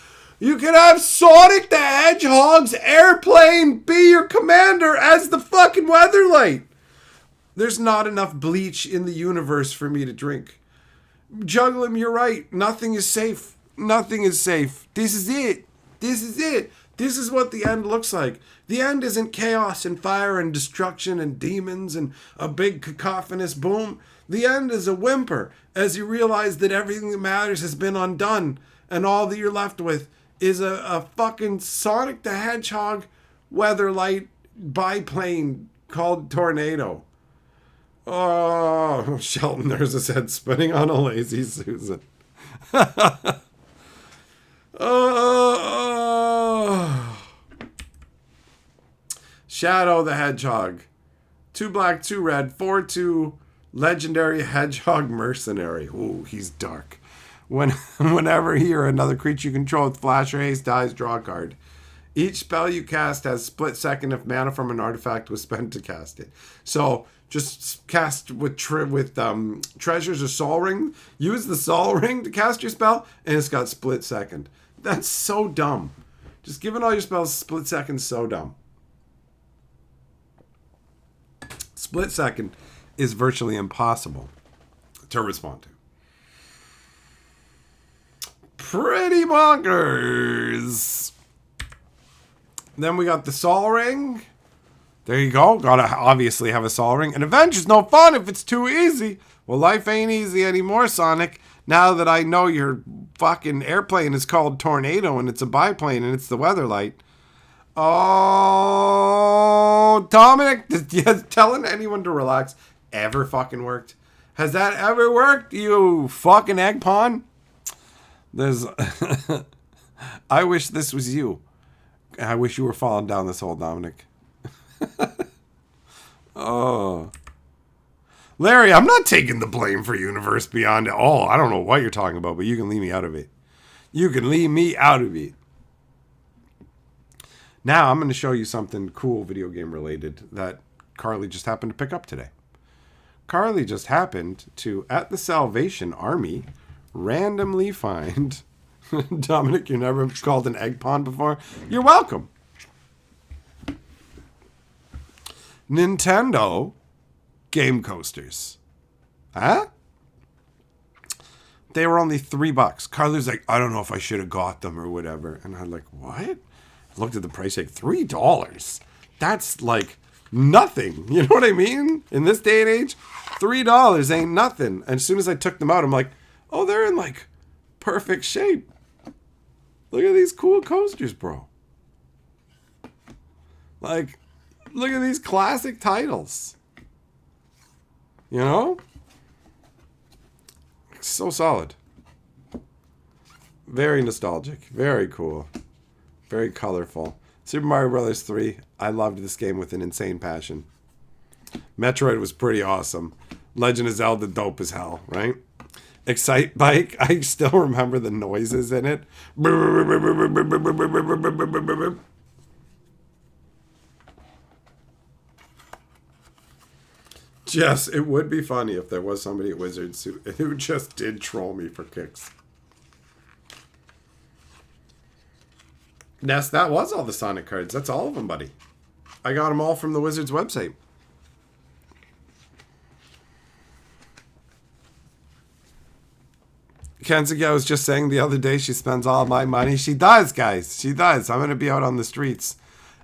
[SPEAKER 1] You can have Sonic the Hedgehog's airplane be your commander as the fucking Weatherlight. There's not enough bleach in the universe for me to drink. Juggle him, you're right. Nothing is safe. Nothing is safe. This is it. This is it. This is what the end looks like. The end isn't chaos and fire and destruction and demons and a big cacophonous boom. The end is a whimper as you realize that everything that matters has been undone and all that you're left with is a fucking Sonic the Hedgehog Weatherlight biplane called Tornado. Oh, Shelton, there's his head spinning on a lazy Susan. Shadow the Hedgehog. 2 black, 2 red, 4/2 legendary Hedgehog mercenary. Ooh, he's dark. Whenever he or another creature you control with flash or haste dies, draw a card. Each spell you cast has split second if mana from an artifact was spent to cast it. So just cast with treasures or Sol Ring. Use the Sol Ring to cast your spell, and it's got split second. That's so dumb. Just giving all your spells split second is so dumb. Split second is virtually impossible to respond to. Pretty bonkers. Then we got the Sol Ring. There you go. Gotta obviously have a Sol Ring. And Avenger's no fun if it's too easy. Well, life ain't easy anymore, Sonic. Now that I know your fucking airplane is called Tornado and it's a biplane and it's the Weatherlight. Oh, Dominic, has telling anyone to relax ever fucking worked? Has that ever worked, you fucking egg pawn? There's... I wish this was you. I wish you were falling down this hole, Dominic. Oh. Larry, I'm not taking the blame for Universe Beyond at all. I don't know what you're talking about, but you can leave me out of it. You can leave me out of it. Now I'm going to show you something cool video game related that Carly just happened to pick up today. Carly just happened to, at the Salvation Army, randomly find Dominic, you never called an egg pond before? You're welcome. Nintendo game coasters. Huh? They were only $3. Carly's like, I don't know if I should have got them or whatever. And I'm like, what? I looked at the price like $3. That's like nothing. You know what I mean? In this day and age, $3 ain't nothing. And as soon as I took them out, I'm like, oh, they're in like perfect shape. Look at these cool coasters, bro. Like, look at these classic titles. You know? So solid. Very nostalgic. Very cool. Very colorful. Super Mario Bros. 3. I loved this game with an insane passion. Metroid was pretty awesome. Legend of Zelda, dope as hell, right? Excite Bike, I still remember the noises in it. Yes, it would be funny if there was somebody at Wizards who just did troll me for kicks. Yes, that was all the Sonic cards. That's all of them, buddy. I got them all from the Wizards website. Kenzie was just saying the other day she spends all my money. She does, guys. She does. I'm going to be out on the streets.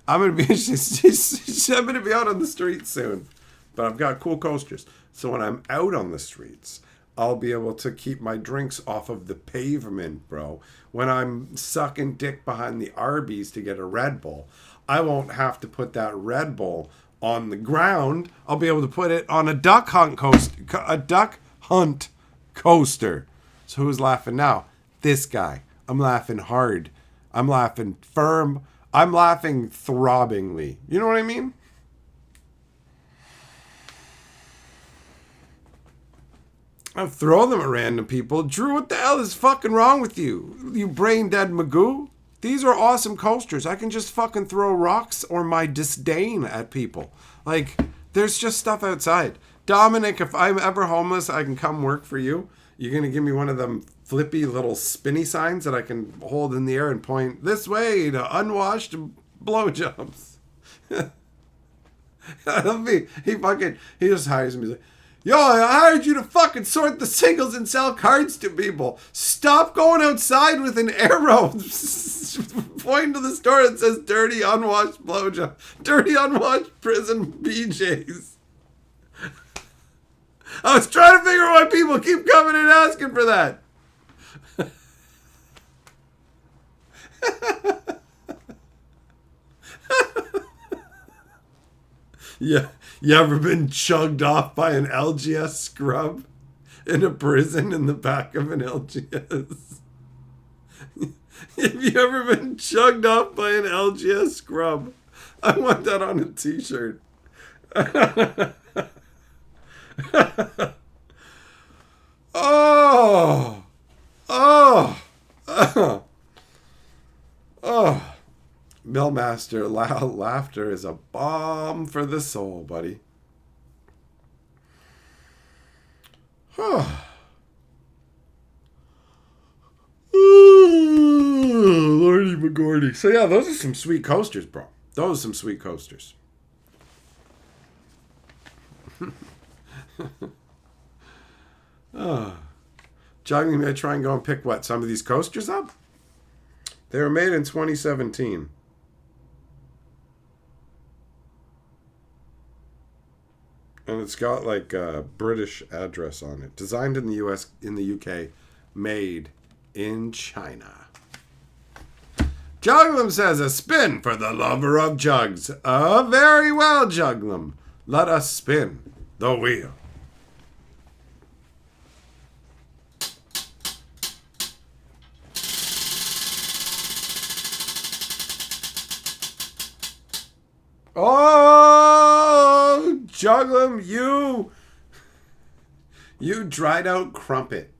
[SPEAKER 1] I'm going to be out on the streets soon. But I've got cool coasters. So when I'm out on the streets, I'll be able to keep my drinks off of the pavement, bro. When I'm sucking dick behind the Arby's to get a Red Bull, I won't have to put that Red Bull on the ground. I'll be able to put it on a duck hunt coaster. So who's laughing now? This guy. I'm laughing hard. I'm laughing firm. I'm laughing throbbingly. You know what I mean? I throw them at random people. Drew, what the hell is fucking wrong with you? You brain dead Magoo? These are awesome coasters. I can just fucking throw rocks or my disdain at people. Like, there's just stuff outside. Dominic, if I'm ever homeless, I can come work for you. You're going to give me one of them flippy little spinny signs that I can hold in the air and point this way to unwashed blowjobs. He just hires me. He's like, yo, I hired you to fucking sort the singles and sell cards to people. Stop going outside with an arrow pointing to the store that says dirty unwashed blowjob. Dirty unwashed prison BJs. I was trying to figure out why people keep coming and asking for that. Yeah, you ever been chugged off by an LGS scrub in a prison in the back of an LGS? Have you ever been chugged off by an LGS scrub? I want that on a t-shirt. Oh. Millmaster, laughter is a balm for the soul, buddy. Lordy McGordy. So yeah, those are some sweet coasters, bro. Those are some sweet coasters. Jogging, may I try and go and pick some of these coasters up? They were made in 2017. And it's got like a British address on it. Designed in the US, in the UK, made in China. Juglum says, a spin for the lover of jugs. Very well, Juglum. Let us spin the wheel. Oh, Juglum, you dried out crumpet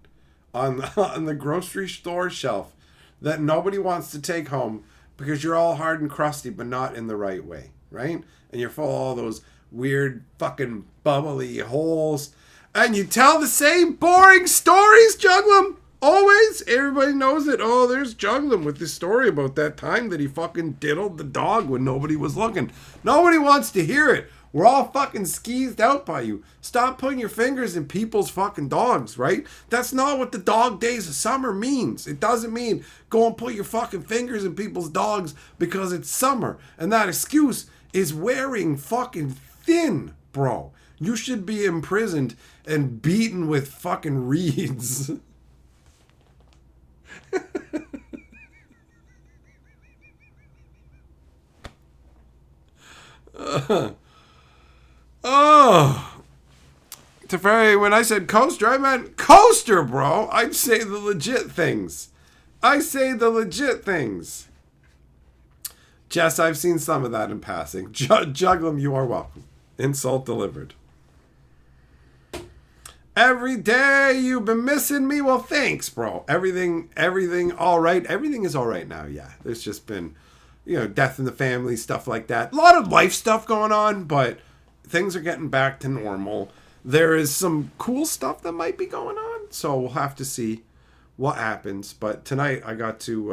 [SPEAKER 1] on the grocery store shelf that nobody wants to take home because you're all hard and crusty, but not in the right way, right? And you're full of all those weird fucking bubbly holes, and you tell the same boring stories, Juglum, Always, everybody knows it. Oh, there's Juggling with this story about that time that he fucking diddled the dog when nobody was looking. Nobody wants to hear it. We're all fucking skeezed out by you. Stop putting your fingers in people's fucking dogs, right? That's not what the dog days of summer means. It doesn't mean go and put your fucking fingers in people's dogs because it's summer. And that excuse is wearing fucking thin, bro. You should be imprisoned and beaten with fucking reeds. Oh, Teferi, when I said coaster, I meant coaster, bro. I say the legit things. I say the legit things. Jess, I've seen some of that in passing. Jugglim, you are welcome. Insult delivered. Every day you've been missing me. Well, thanks, bro. Everything all right. Everything is all right now. Yeah, there's just been, death in the family, stuff like that. A lot of life stuff going on, but things are getting back to normal. There is some cool stuff that might be going on, so we'll have to see what happens. But tonight I got to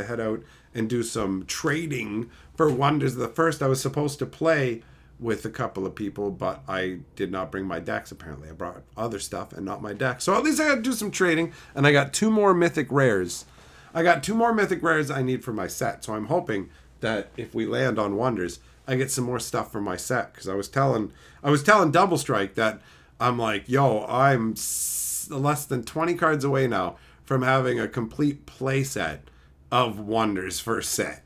[SPEAKER 1] head out and do some trading for Wonders of the First. I was supposed to play with a couple of people, but I did not bring my decks, apparently. I brought other stuff and not my deck. So at least I got to do some trading, and I got 2 more mythic rares. I got 2 more mythic rares I need for my set, so I'm hoping that if we land on Wonders, I get some more stuff for my set, because I was telling Double Strike that I'm like, yo, I'm less than 20 cards away now from having a complete play set of Wonders for a set.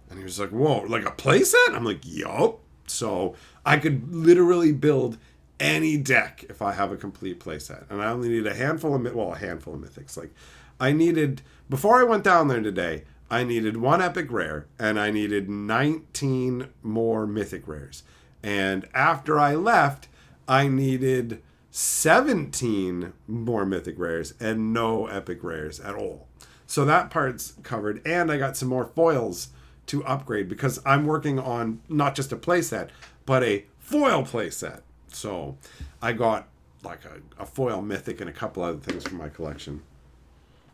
[SPEAKER 1] And he was like, whoa, like a play set? I'm like, yup. So I could literally build any deck if I have a complete playset. And I only need a handful of mythics. Like, I needed, before I went down there today, I needed 1 epic rare and I needed 19 more mythic rares. And after I left, I needed 17 more mythic rares and no epic rares at all. So that part's covered. And I got some more foils to upgrade because I'm working on not just a playset, but a foil playset. So I got like a foil mythic and a couple other things for my collection.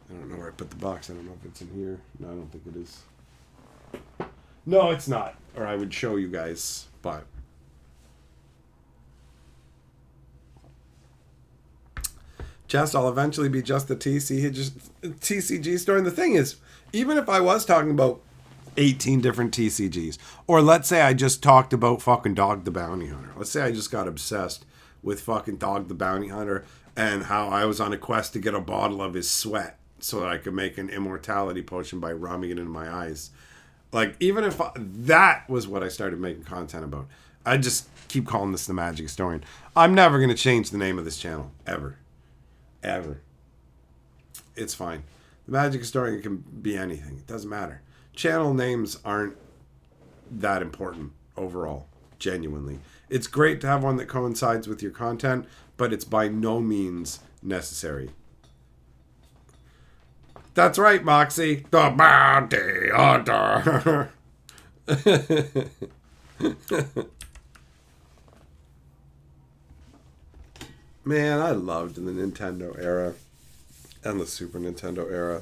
[SPEAKER 1] I don't know where I put the box. I don't know if it's in here. No, I don't think it is. No, it's not. Or I would show you guys, but Jess, I'll eventually be just the TCG store. And the thing is, even if I was talking about 18 different TCGs. Or let's say I just talked about fucking Dog the Bounty Hunter. Let's say I just got obsessed with fucking Dog the Bounty Hunter and how I was on a quest to get a bottle of his sweat so that I could make an immortality potion by rubbing it in my eyes. Like, even if that was what I started making content about, I just keep calling this the Magic Historian. I'm never going to change the name of this channel. Ever. Ever. It's fine. The Magic Historian can be anything. It doesn't matter. Channel names aren't that important overall, genuinely. It's great to have one that coincides with your content, but it's by no means necessary. That's right, Moxie. The Bounty Hunter. Man, I loved the Nintendo era and the Super Nintendo era.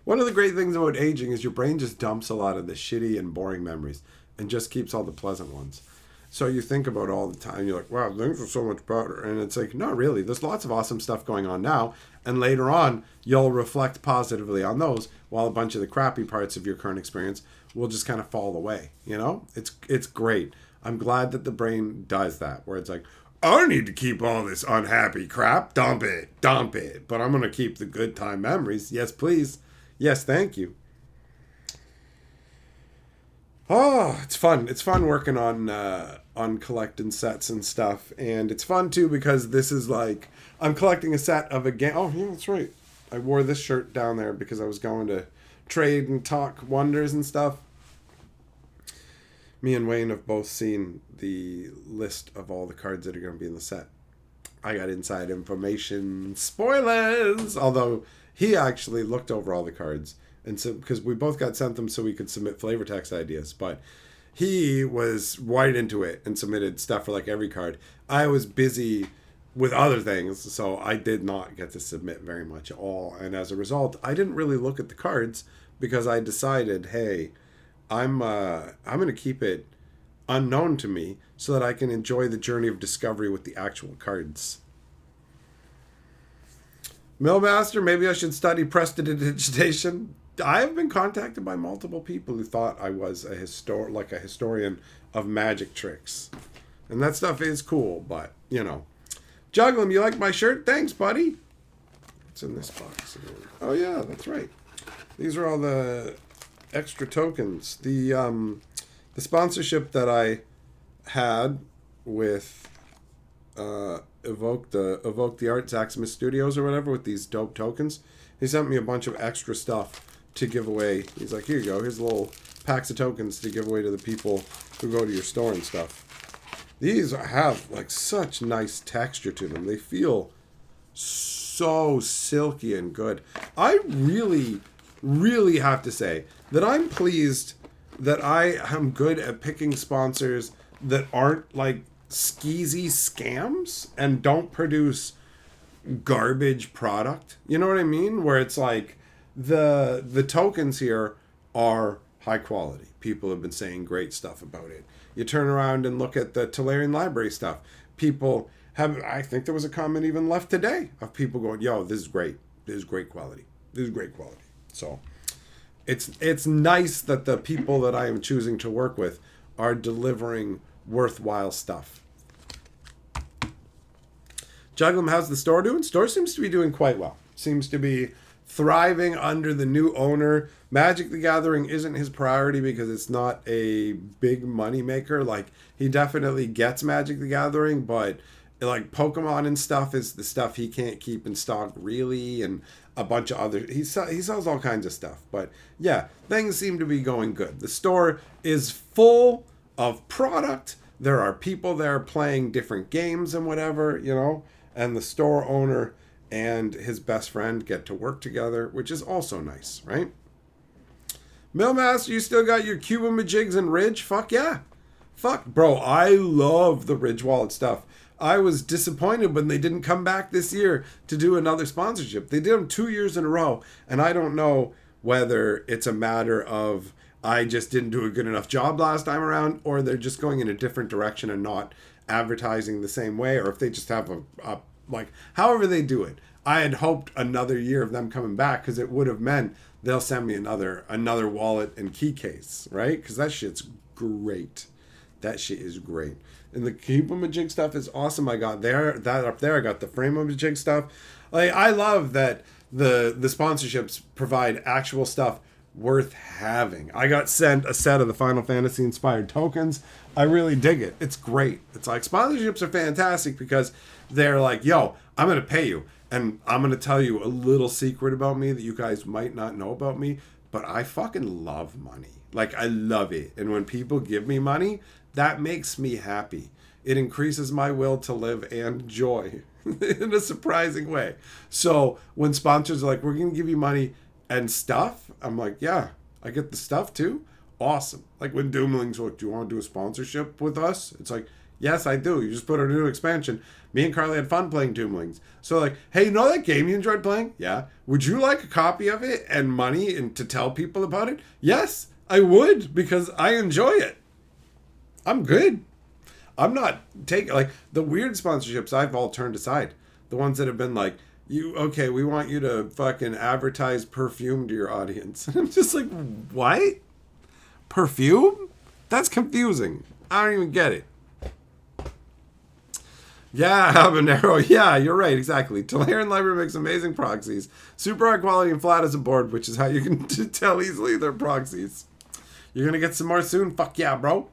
[SPEAKER 1] One of the great things about aging is your brain just dumps a lot of the shitty and boring memories and just keeps all the pleasant ones. So you think about all the time, you're like, wow, things are so much better. And it's like, no, really, there's lots of awesome stuff going on now. And later on, you'll reflect positively on those, while a bunch of the crappy parts of your current experience will just kind of fall away. You know, it's great. I'm glad that the brain does that, where it's like, I need to keep all this unhappy crap. Dump it. But I'm going to keep the good time memories. Yes, please. Yes, thank you. Oh, it's fun. It's fun working on collecting sets and stuff. And it's fun, too, because this is like, I'm collecting a set of a game. Oh, yeah, that's right. I wore this shirt down there because I was going to trade and talk Wonders and stuff. Me and Wayne have both seen the list of all the cards that are going to be in the set. I got inside information. Spoilers! Although he actually looked over all the cards. And so, because we both got sent them so we could submit flavor text ideas. But he was right into it and submitted stuff for like every card. I was busy with other things, so I did not get to submit very much at all. And as a result, I didn't really look at the cards because I decided, hey, I'm going to keep it unknown to me so that I can enjoy the journey of discovery with the actual cards. Millmaster, maybe I should study prestidigitation. I have been contacted by multiple people who thought I was a historian of magic tricks. And that stuff is cool, but, you know. Juggling, you like my shirt? Thanks, buddy. What's in this box? Oh, yeah, that's right. These are all the extra tokens. The sponsorship that I had with Evoke the Art, Zaximus Studios or whatever, with these dope tokens. He sent me a bunch of extra stuff to give away. He's like, here you go. Here's little packs of tokens to give away to the people who go to your store and stuff. These have like such nice texture to them. They feel so silky and good. I really, really have to say that I'm pleased that I am good at picking sponsors that aren't like skeezy scams and don't produce garbage product. You know what I mean? Where it's like the tokens here are high quality. People have been saying great stuff about it. You turn around and look at the Tolarian Library stuff. People have, I think there was a comment even left today of people going, yo, this is great. This is great quality. This is great quality. So it's nice that the people that I am choosing to work with are delivering worthwhile stuff. Juggling, how's the store doing? Store seems to be doing quite well. Seems to be thriving under the new owner. Magic the Gathering isn't his priority because it's not a big money maker. Like, he definitely gets Magic the Gathering, but like Pokemon and stuff is the stuff he can't keep in stock really, and a bunch of other, he sells all kinds of stuff. But yeah, things seem to be going good. The store is full of product. There are people there playing different games and whatever, you know, and the store owner and his best friend get to work together, which is also nice, right? Millmaster, you still got your Cuban Majigs and Ridge? Fuck yeah. Fuck, bro, I love the Ridge Wallet stuff. I was disappointed when they didn't come back this year to do another sponsorship. They did them 2 years in a row, and I don't know whether it's a matter of I just didn't do a good enough job last time around, or they're just going in a different direction and not advertising the same way, or if they just have a like, however they do it. I had hoped another year of them coming back because it would have meant they'll send me another wallet and key case, right? Because that shit's great. That shit is great. And the Cuban Majig stuff is awesome. I got that up there. I got the Frame of Majig stuff. Like, I love that the sponsorships provide actual stuff worth having. I got sent a set of the Final Fantasy inspired tokens. I really dig it. It's great. It's like, sponsorships are fantastic because they're like, yo, I'm going to pay you. And I'm going to tell you a little secret about me that you guys might not know about me, but I fucking love money. Like, I love it. And when people give me money, that makes me happy. It increases my will to live and joy in a surprising way. So when sponsors are like, we're going to give you money and stuff, I'm like, yeah, I get the stuff too. Awesome. Like when Doomlings were like, do you want to do a sponsorship with us? It's like, yes, I do. You just put a new expansion. Me and Carly had fun playing Doomlings. So like, hey, you know that game you enjoyed playing? Yeah. Would you like a copy of it and money and to tell people about it? Yes, I would, because I enjoy it. I'm good. I'm not taking, like, the weird sponsorships I've all turned aside. The ones that have been like, okay, we want you to fucking advertise perfume to your audience. I'm just like, what? Perfume? That's confusing. I don't even get it. Yeah, habanero. Yeah, you're right. Exactly. Tolarian Library makes amazing proxies. Super high quality and flat as a board, which is how you can tell easily they're proxies. You're going to get some more soon? Fuck yeah, bro.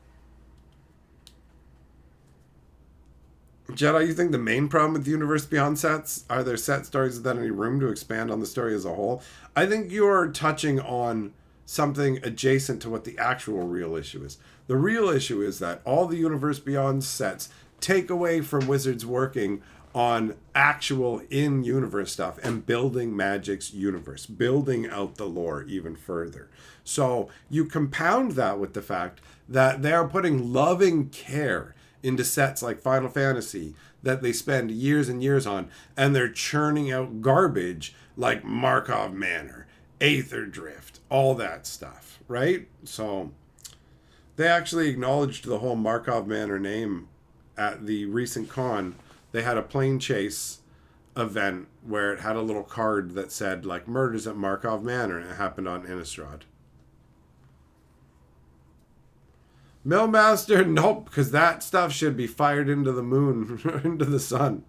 [SPEAKER 1] Jedi, you think the main problem with Universe Beyond sets are their set stories without any room to expand on the story as a whole? I think you're touching on something adjacent to what the actual real issue is. The real issue is that all the Universe Beyond sets take away from Wizards working on actual in-universe stuff and building Magic's universe, building out the lore even further. So you compound that with the fact that they are putting loving care into sets like Final Fantasy that they spend years and years on, and they're churning out garbage like Markov Manor, Aether Drift, all that stuff, right? So they actually acknowledged the whole Markov Manor name at the recent con. They had a plane chase event where it had a little card that said like murders at Markov Manor, and it happened on Innistrad. Millmaster, nope, because that stuff should be fired into the moon, into the sun.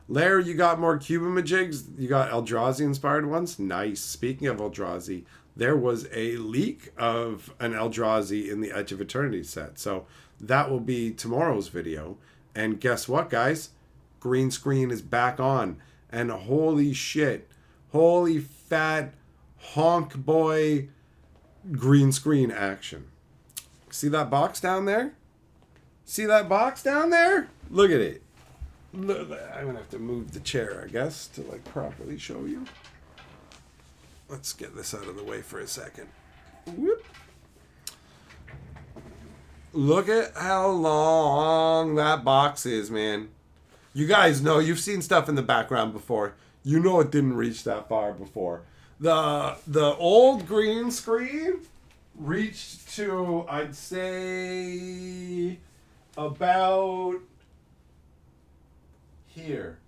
[SPEAKER 1] Lair, you got more Cuban majigs? You got Eldrazi inspired ones? Nice. Speaking of Eldrazi, there was a leak of an Eldrazi in the Edge of Eternity set. So that will be tomorrow's video. And guess what, guys? Green screen is back on. And holy shit. Holy fat honk boy green screen action. See that box down there? See that box down there? Look at it. Look, I'm gonna have to move the chair, I guess, to like properly show you. Let's get this out of the way for a second. Whoop. Look at how long that box is, man. You guys know, you've seen stuff in the background before. You know it didn't reach that far before. The old green screen reached to, I'd say, about here.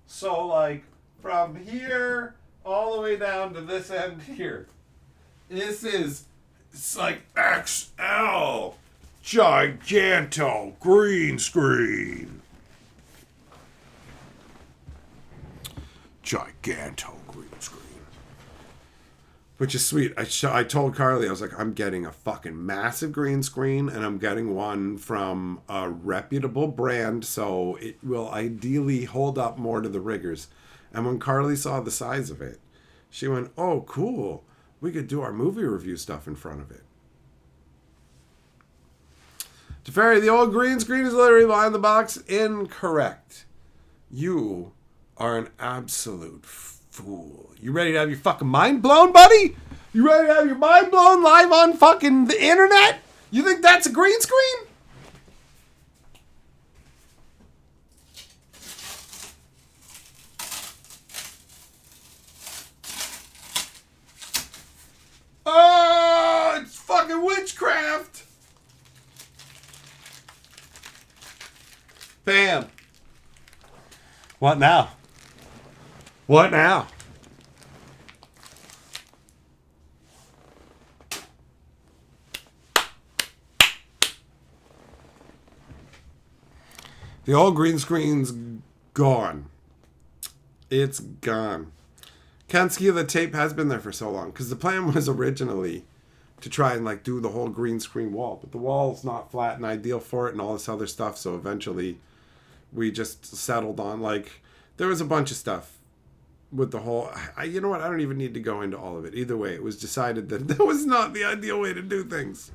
[SPEAKER 1] So like from here all the way down to this end here. This is, it's like XL Giganto green screen. Giganto green screen. Which is sweet. I told Carly, I was like, I'm getting a fucking massive green screen, and I'm getting one from a reputable brand, so it will ideally hold up more to the riggers. And when Carly saw the size of it, she went, oh, cool. We could do our movie review stuff in front of it. Teferi, the old green screen is literally behind the box. Incorrect. You are an absolute fool. You ready to have your fucking mind blown, buddy? You ready to have your mind blown live on fucking the internet? You think that's a green screen? Oh, it's fucking witchcraft. Bam. What now? What now? The old green screen's gone. It's gone. Can't ski the tape has been there for so long because the plan was originally to try and like do the whole green screen wall, but the wall's not flat and ideal for it and all this other stuff. So eventually we just settled on like there was a bunch of stuff with the whole, you know what, I don't even need to go into all of it. Either way, it was decided that that was not the ideal way to do things.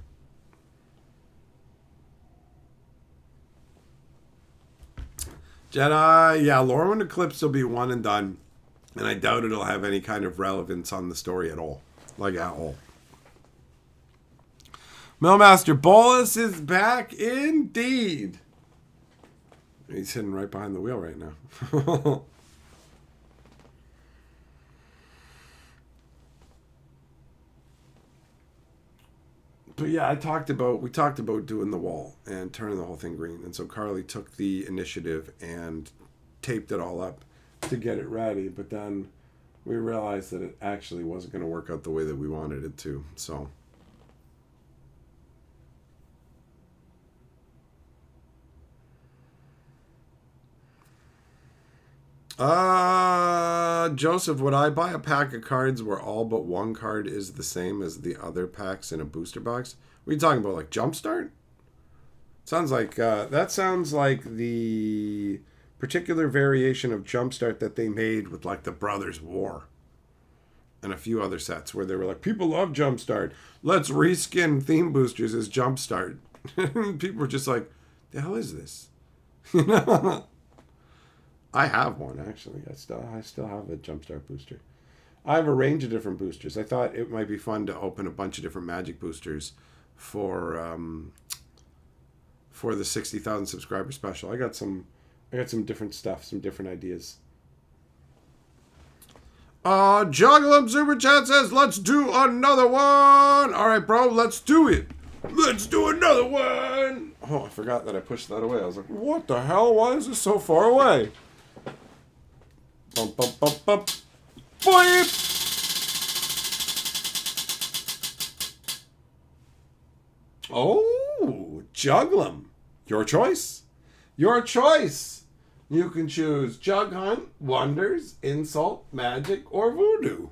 [SPEAKER 1] Jedi, yeah, Lorwyn Eclipse will be one and done. And I doubt it'll have any kind of relevance on the story at all. Like, at all. Millmaster Bolus is back indeed. He's sitting right behind the wheel right now. But yeah, we talked about doing the wall and turning the whole thing green. And so Carly took the initiative and taped it all up to get it ready. But then we realized that it actually wasn't going to work out the way that we wanted it to. So Joseph, would I buy a pack of cards where all but one card is the same as the other packs in a booster box? What are you talking about, like Jumpstart? Sounds like that sounds like the particular variation of Jumpstart that they made with like the Brothers War and a few other sets where they were like, people love Jumpstart. Let's reskin theme boosters as Jumpstart. People were just like, the hell is this? You know? I have one actually. I still have a Jumpstart booster. I have a range of different boosters. I thought it might be fun to open a bunch of different Magic boosters for for the 60,000 subscriber special. I got some different stuff, some different ideas. Juggling Super Chat says, let's do another one. All right, bro, let's do it. Let's do another one. Oh, I forgot that I pushed that away. I was like, what the hell? Why is this so far away? Bump, bump, bump, bump. Boing. Oh, Jugglim. Your choice. Your choice. You can choose Jug Hunt, Wonders, Insult, Magic, or Voodoo.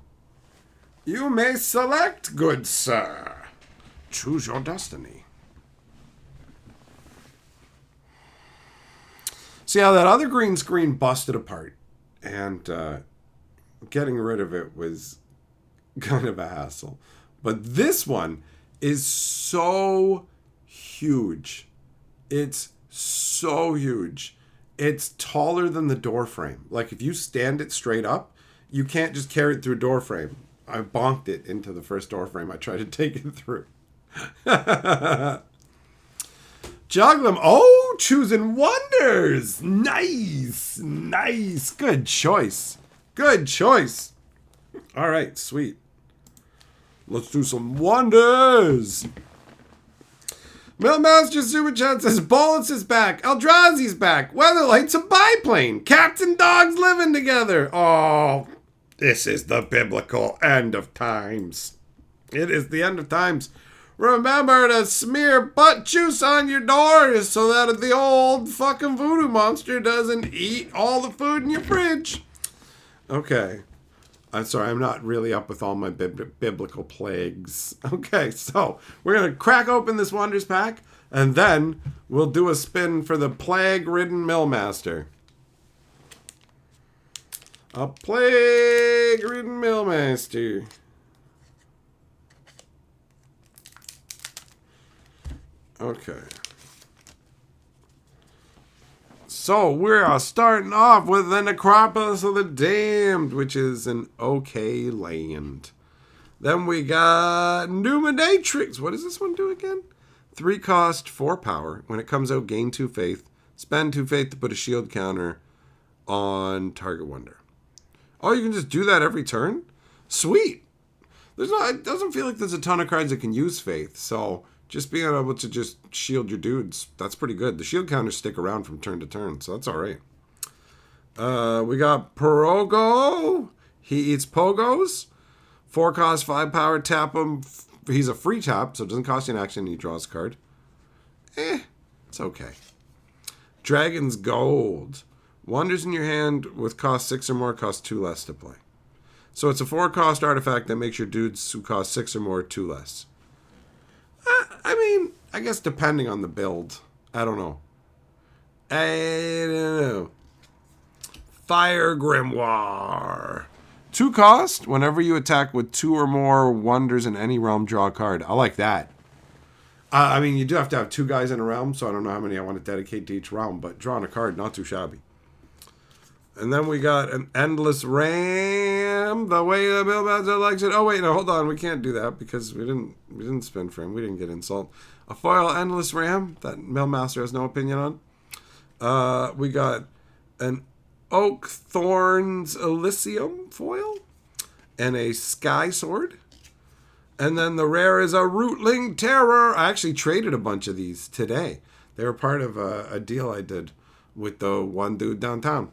[SPEAKER 1] You may select, good sir. Choose your destiny. See how that other green screen busted apart, and getting rid of it was kind of a hassle. But this one is so huge. It's so huge. It's taller than the door frame. Like, if you stand it straight up, you can't just carry it through a door frame. I bonked it into the first door frame I tried to take it through. Jugglim. Oh, choosing Wonders. Nice. Nice. Good choice. Good choice. All right, sweet. Let's do some Wonders. Millmaster Super Chat says, Bullets is back. Eldrazi's back. Weatherlight's a biplane. Cats and dogs living together. Oh, this is the biblical end of times. It is the end of times. Remember to smear butt juice on your doors so that the old fucking voodoo monster doesn't eat all the food in your fridge. Okay. I'm sorry, I'm not really up with all my biblical plagues. Okay, so we're going to crack open this Wonders pack, and then we'll do a spin for the plague-ridden Millmaster. A plague-ridden Millmaster. Okay. So we're starting off with the Necropolis of the Damned, which is an okay land. Then we got Numinatrix. What does this one do again? 3 cost, 4 power. When it comes out, gain 2 faith. Spend 2 faith to put a shield counter on target wonder. Oh, you can just do that every turn? Sweet. It doesn't feel like there's a ton of cards that can use faith, so just being able to just shield your dudes, that's pretty good. The shield counters stick around from turn to turn, so that's all right. We got Porogo. He eats Pogos. 4 cost, 5 power. Tap him. He's a free tap, so it doesn't cost you an action and he draws a card. It's okay. Dragon's Gold. Wonders in your hand with cost 6 or more, cost 2 less to play. So it's a 4 cost artifact that makes your dudes who cost 6 or more 2 less. I mean, I guess depending on the build. I don't know. Fire Grimoire. 2 cost. Whenever you attack with 2 or more Wonders in any realm, draw a card. I like that. I mean, you do have to have 2 guys in a realm, so I don't know how many I want to dedicate to each realm, but drawing a card, not too shabby. And then we got an Endless Ram, the way the Millmaster likes it. Oh wait, no, hold on, we can't do that because we didn't spin for him. We didn't get insult. A foil Endless Ram that Millmaster has no opinion on. We got an Oak Thorns Elysium foil and a Sky Sword. And then the rare is a Rootling Terror. I actually traded a bunch of these today. They were part of a deal I did with the one dude downtown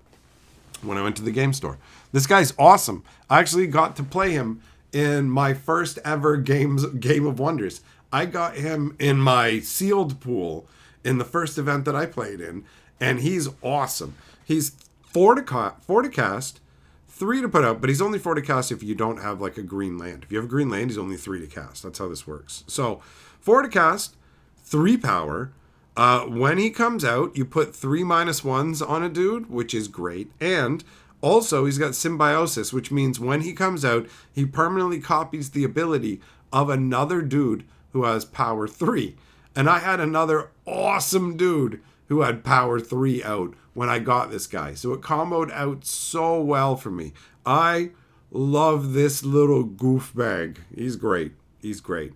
[SPEAKER 1] when I went to the game store. This guy's awesome. I actually got to play him in my first ever Game of Wonders. I got him in my sealed pool in the first event that I played in, and he's awesome. He's 4 to cast, 3 to put out, but he's only 4 to cast if you don't have like a green land. If you have a green land, he's only 3 to cast. That's how this works. So 4 to cast, 3 power. When he comes out, you put 3 -1s on a dude, which is great. And also, he's got Symbiosis, which means when he comes out, he permanently copies the ability of another dude who has power 3. And I had another awesome dude who had power 3 out when I got this guy. So it comboed out so well for me. I love this little goof bag. He's great. He's great.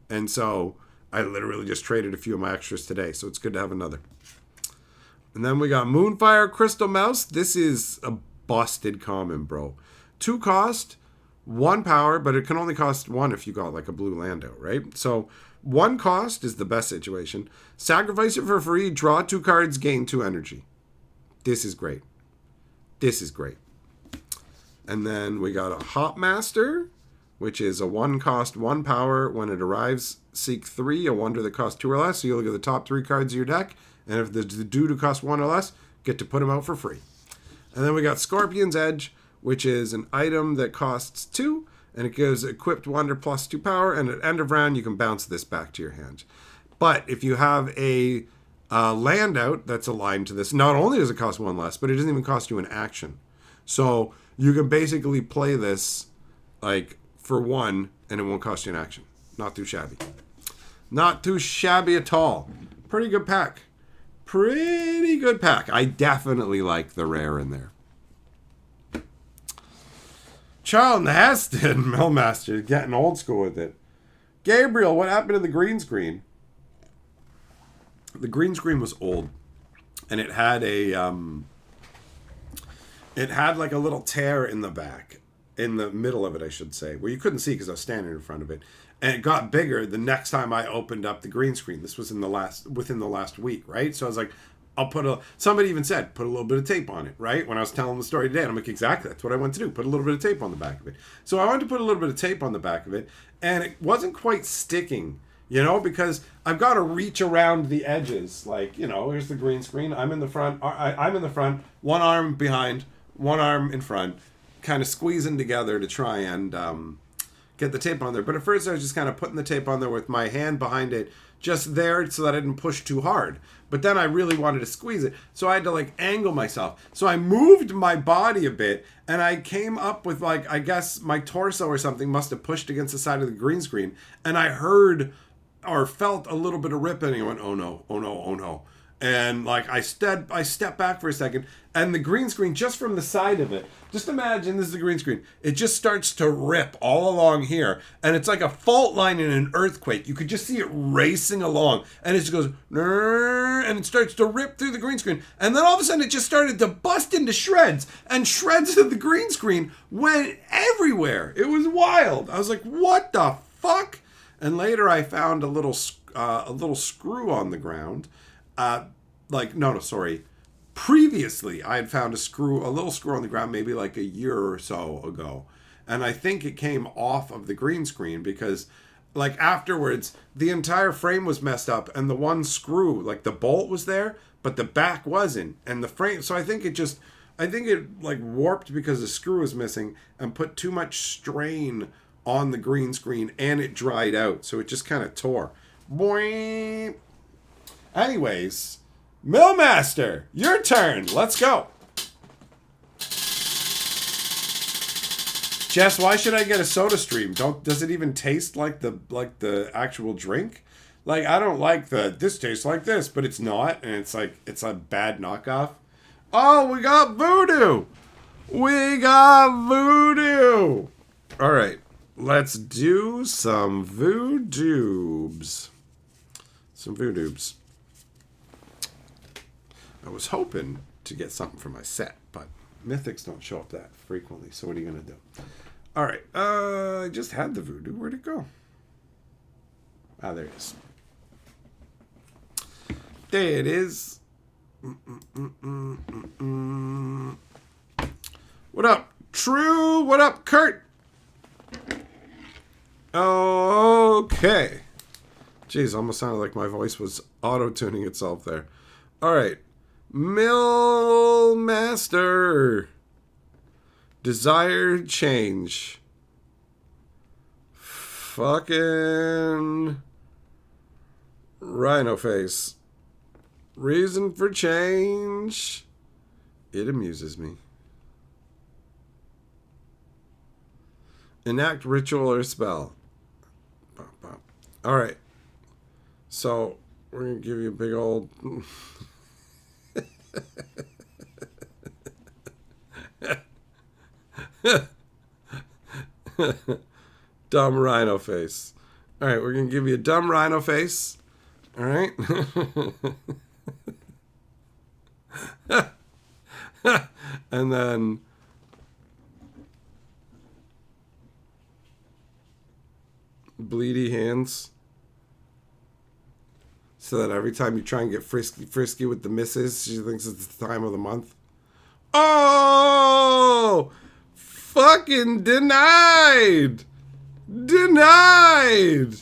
[SPEAKER 1] And so I literally just traded a few of my extras today, so it's good to have another. And then we got Moonfire Crystal Mouse. This is a busted common, bro. 2 cost, 1 power, but it can only cost 1 if you got like a blue land out, right? So 1 cost is the best situation. Sacrifice it for free, draw 2 cards, gain 2 energy. This is great. This is great. And then we got a Hop Master, which is a 1 cost, 1 power. When it arrives, seek 3, a wonder that costs 2 or less. So you look at the top 3 cards of your deck, and if the due to cost 1 or less, get to put them out for free. And then we got Scorpion's Edge, which is an item that costs 2, and it gives equipped wonder plus 2 power, and at end of round, you can bounce this back to your hand. But if you have a land out that's aligned to this, not only does it cost 1 less, but it doesn't even cost you an action. So you can basically play this like for 1, and it won't cost you an action. Not too shabby. Not too shabby at all. Pretty good pack. Pretty good pack. I definitely like the rare in there. Charlton Heston, Millmaster, getting old school with it. Gabriel, what happened to the green screen? The green screen was old, and it had like a little tear in the back, in the middle of it, I should say, where you couldn't see because I was standing in front of it, and it got bigger the next time I opened up the green screen. This was within the last week, right? So I was like, somebody even said, put a little bit of tape on it, right? When I was telling the story today, and I'm like, exactly, that's what I went to do. Put a little bit of tape on the back of it. So I wanted to put a little bit of tape on the back of it, and it wasn't quite sticking, because I've got to reach around the edges. Like, here's the green screen. I'm in the front. I'm in the front. One arm behind, one arm in front, kind of squeezing together to try and get the tape on there. But at first I was just kind of putting the tape on there with my hand behind it, just there so that I didn't push too hard. But then I really wanted to squeeze it, so I had to angle myself. So I moved my body a bit, and I came up with I guess my torso or something must have pushed against the side of the green screen, and I heard or felt a little bit of ripping, and I went, oh no, oh no, oh no. And I stepped back for a second, and the green screen, just from the side of it, just imagine this is the green screen, it just starts to rip all along here, and it's like a fault line in an earthquake. You could just see it racing along, and it just goes, and it starts to rip through the green screen, and then all of a sudden it just started to bust into shreds, and shreds of the green screen went everywhere. It was wild. I was like, what the fuck? And later I found a little screw on the ground. Previously I had found a little screw on the ground maybe a year or so ago. And I think it came off of the green screen because afterwards the entire frame was messed up, and the one screw, the bolt was there, but the back wasn't. And the frame, so I think it warped because the screw was missing and put too much strain on the green screen, and it dried out. So it just kind of tore. Boing. Anyways, Millmaster, your turn. Let's go. Jess, why should I get a soda stream? Does it even taste like the actual drink? I don't like this tastes like this, but it's not, and it's a bad knockoff. Oh, we got Voodoo. We got Voodoo. All right, let's do some Voodoobs. I was hoping to get something for my set, but mythics don't show up that frequently, so what are you going to do? All right, I just had the Voodoo. Where'd it go? Ah, there it is. There it is. What up, True? What up, Kurt? Okay. Jeez, almost sounded like my voice was auto-tuning itself there. All right. Millmaster. Desired change. Fucking Rhino face. Reason for change. It amuses me. Enact ritual or spell. All right. So we're going to give you a big old... dumb rhino face. All right, we're going to give you a dumb rhino face. All right. And then bleedy hands. So that every time you try and get frisky with the missus, she thinks it's the time of the month. Oh! Fucking denied! Denied!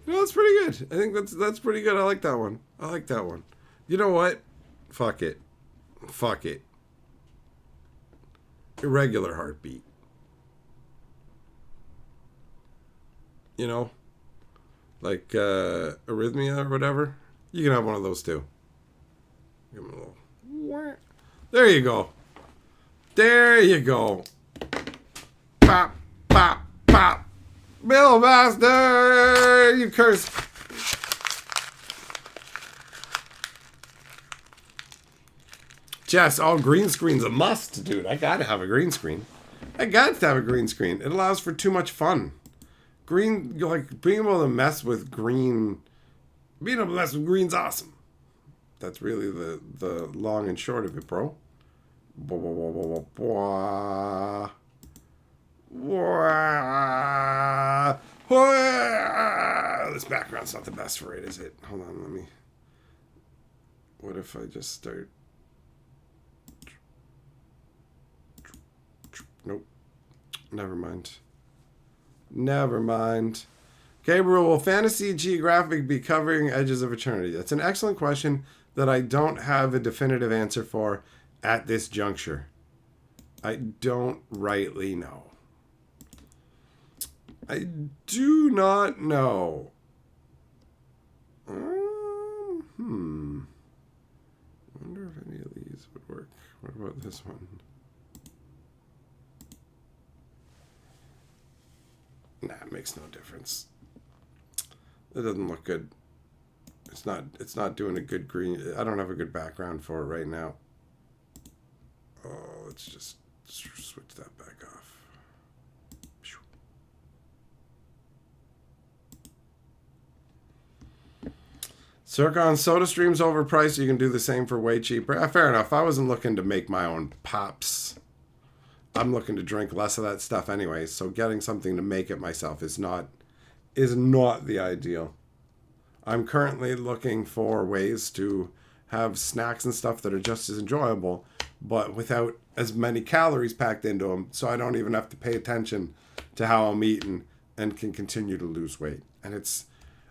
[SPEAKER 1] You know, that's pretty good. I think that's pretty good. I like that one. I like that one. You know what? Fuck it. Fuck it. Irregular heartbeat. You know? Like arrhythmia or whatever. You can have one of those too. Give him a little. There you go. There you go. Pop, pop, pop. Bill Master, you curse. Jess, green screen's a must, dude. I gotta have a green screen. I got to have a green screen. It allows for too much fun. Green, like being able to mess with green, being able to mess with green's awesome. That's really the long and short of it, bro. This background's not the best for it, is it? Hold on, let me. What if I just start? Nope. Never mind. Never mind. Gabriel, will Fantasy Geographic be covering Edges of Eternity? That's an excellent question that I don't have a definitive answer for at this juncture. I don't rightly know. I do not know. Wonder if any of these would work. What about this one? Nah, it makes no difference. It doesn't look good. It's not doing a good green. I don't have a good background for it right now. Oh, let's just switch that back off. Circon Soda Stream's overpriced. You can do the same for way cheaper. Fair enough. I wasn't looking to make my own pops. I'm looking to drink less of that stuff anyway. So getting something to make it myself is not the ideal. I'm currently looking for ways to have snacks and stuff that are just as enjoyable, but without as many calories packed into them, so I don't even have to pay attention to how I'm eating and can continue to lose weight. And it's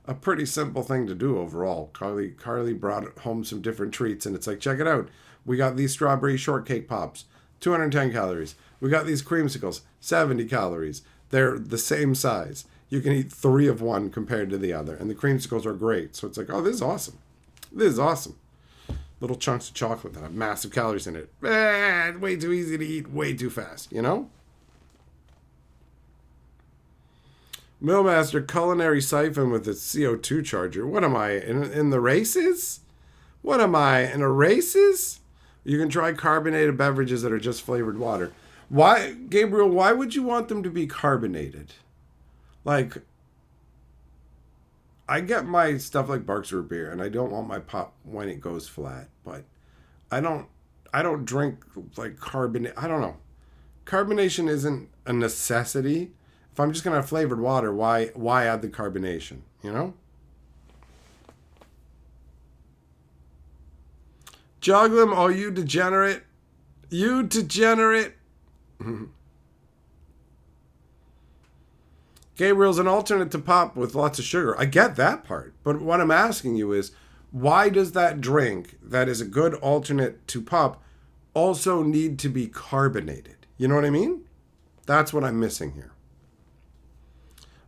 [SPEAKER 1] a pretty simple thing to do overall. Carly brought home some different treats, and it's like, check it out. We got these strawberry shortcake pops, 210 calories. We got these creamsicles, 70 calories. They're the same size. You can eat 3 of one compared to the other. And the creamsicles are great. So it's like, oh, this is awesome. This is awesome. Little chunks of chocolate that have massive calories in it. Way too easy to eat, way too fast, you know? Millmaster culinary siphon with a CO2 charger. What am I, in the races? What am I, in a races? You can try carbonated beverages that are just flavored water. Why, Gabriel, why would you want them to be carbonated? Like, I get my stuff like Barks Root Beer, and I don't want my pop when it goes flat, but I don't drink like carbonate. I don't know. Carbonation isn't a necessity. If I'm just gonna have flavored water, why add the carbonation? You know? Joglim, oh you degenerate. You degenerate. Gabriel's an alternate to pop with lots of sugar. I get that part. But what I'm asking you is, why does that drink that is a good alternate to pop also need to be carbonated? You know what I mean? That's what I'm missing here.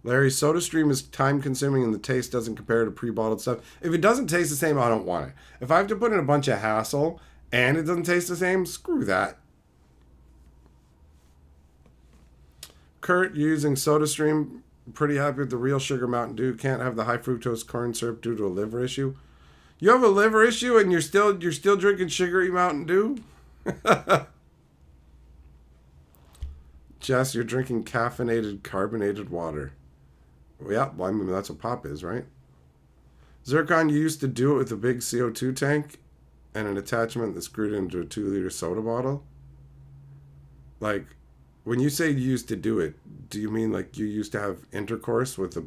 [SPEAKER 1] Larry, SodaStream is time consuming and the taste doesn't compare to pre-bottled stuff. If it doesn't taste the same, I don't want it. If I have to put in a bunch of hassle and it doesn't taste the same, screw that. Kurt, using SodaStream, pretty happy with the real sugar Mountain Dew. Can't have the high fructose corn syrup due to a liver issue. You have a liver issue and you're still drinking sugary Mountain Dew? Jess, you're drinking caffeinated carbonated water. Yeah, well, I mean, that's what pop is, right? Zircon, you used to do it with a big CO2 tank and an attachment that screwed into a 2 liter soda bottle. Like, when you say you used to do it, do you mean like you used to have intercourse with a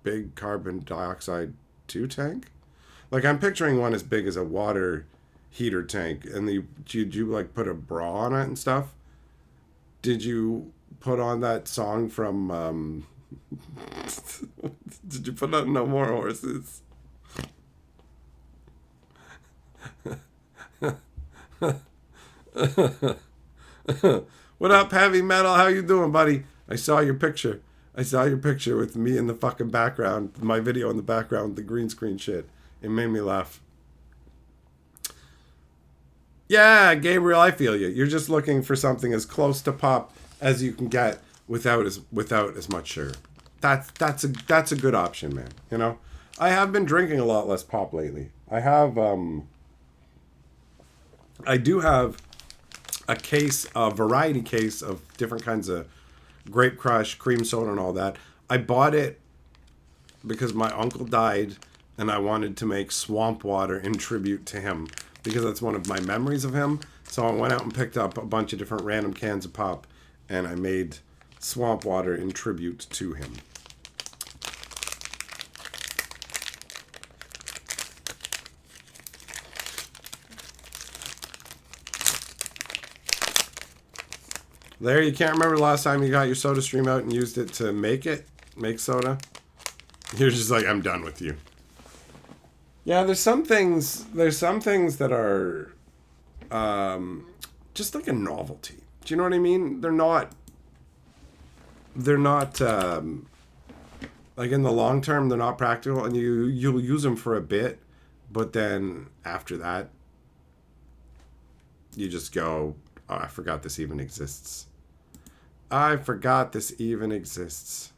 [SPEAKER 1] big carbon dioxide 2 tank? Like, I'm picturing one as big as a water heater tank, and did you like put a bra on it and stuff? Did you put on that song from did you put on No More Horses? What up, heavy metal? How you doing, buddy? I saw your picture. I saw your picture with me in the fucking background, my video in the background, the green screen shit. It made me laugh. Yeah, Gabriel, I feel you. You're just looking for something as close to pop as you can get without as much sugar. That's a good option, man. You know, I have been drinking a lot less pop lately. I do have a variety case of different kinds of grape crush, cream soda, and all that. I bought it because my uncle died, and I wanted to make swamp water in tribute to him because that's one of my memories of him. So I went out and picked up a bunch of different random cans of pop, and I made swamp water in tribute to him. There, you can't remember the last time you got your soda stream out and used it to make soda? You're just like, I'm done with you. Yeah, there's some things that are just like a novelty. Do you know what I mean? They're not like in the long term, they're not practical, and you'll use them for a bit, but then after that, you just go, oh, I forgot this even exists. I forgot this even exists.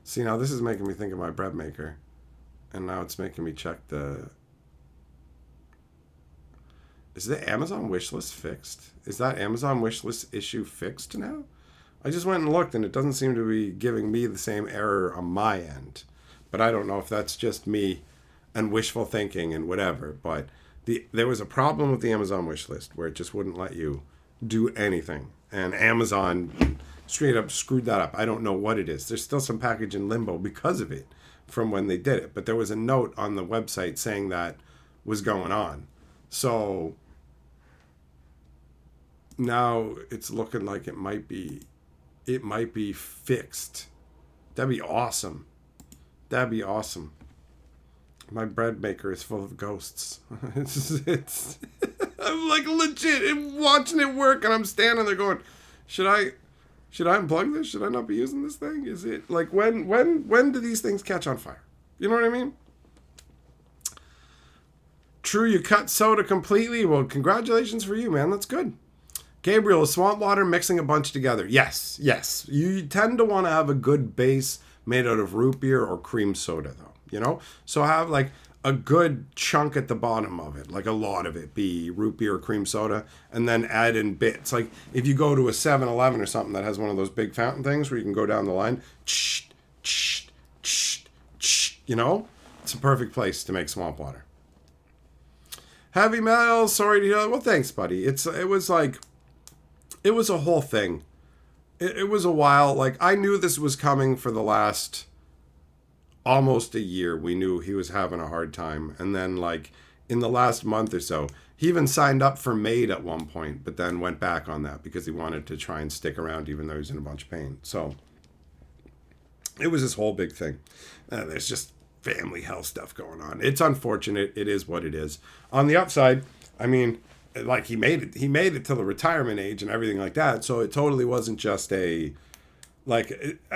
[SPEAKER 1] See, now this is making me think of my bread maker. And now it's making me check the... Is the Amazon wishlist fixed? Is that Amazon wishlist issue fixed now? I just went and looked, and it doesn't seem to be giving me the same error on my end. But I don't know if that's just me and wishful thinking and whatever. But there was a problem with the Amazon wishlist where it just wouldn't let you do anything. And Amazon straight up screwed that up. I don't know what it is. There's still some package in limbo because of it from when they did it. But there was a note on the website saying that was going on. So now it's looking like it might be fixed. That'd be awesome. That'd be awesome. My bread maker is full of ghosts. it's I'm like legit watching it work, and I'm standing there going, should I unplug this? Should I not be using this thing? Is it like when do these things catch on fire? You know what I mean? True, you cut soda completely. Well, congratulations for you, man. That's good. Gabriel, swamp water mixing a bunch together. Yes. You tend to want to have a good base made out of root beer or cream soda, though. You know? So have like a good chunk at the bottom of it, like a lot of it be root beer or cream soda, and then add in bits. Like if you go to a 7-Eleven or something that has one of those big fountain things where you can go down the line, you know? It's a perfect place to make swamp water. Heavy metal, sorry to hear that. Well, thanks, buddy. It was a whole thing. It was a while. Like, I knew this was coming for the last almost a year. We knew he was having a hard time. And then, like, in the last month or so, he even signed up for Maid at one point, but then went back on that because he wanted to try and stick around even though he was in a bunch of pain. So, it was this whole big thing. There's just family health stuff going on. It's unfortunate. It is what it is. On the upside, I mean, like he made it to the retirement age and everything like that. So it totally wasn't just I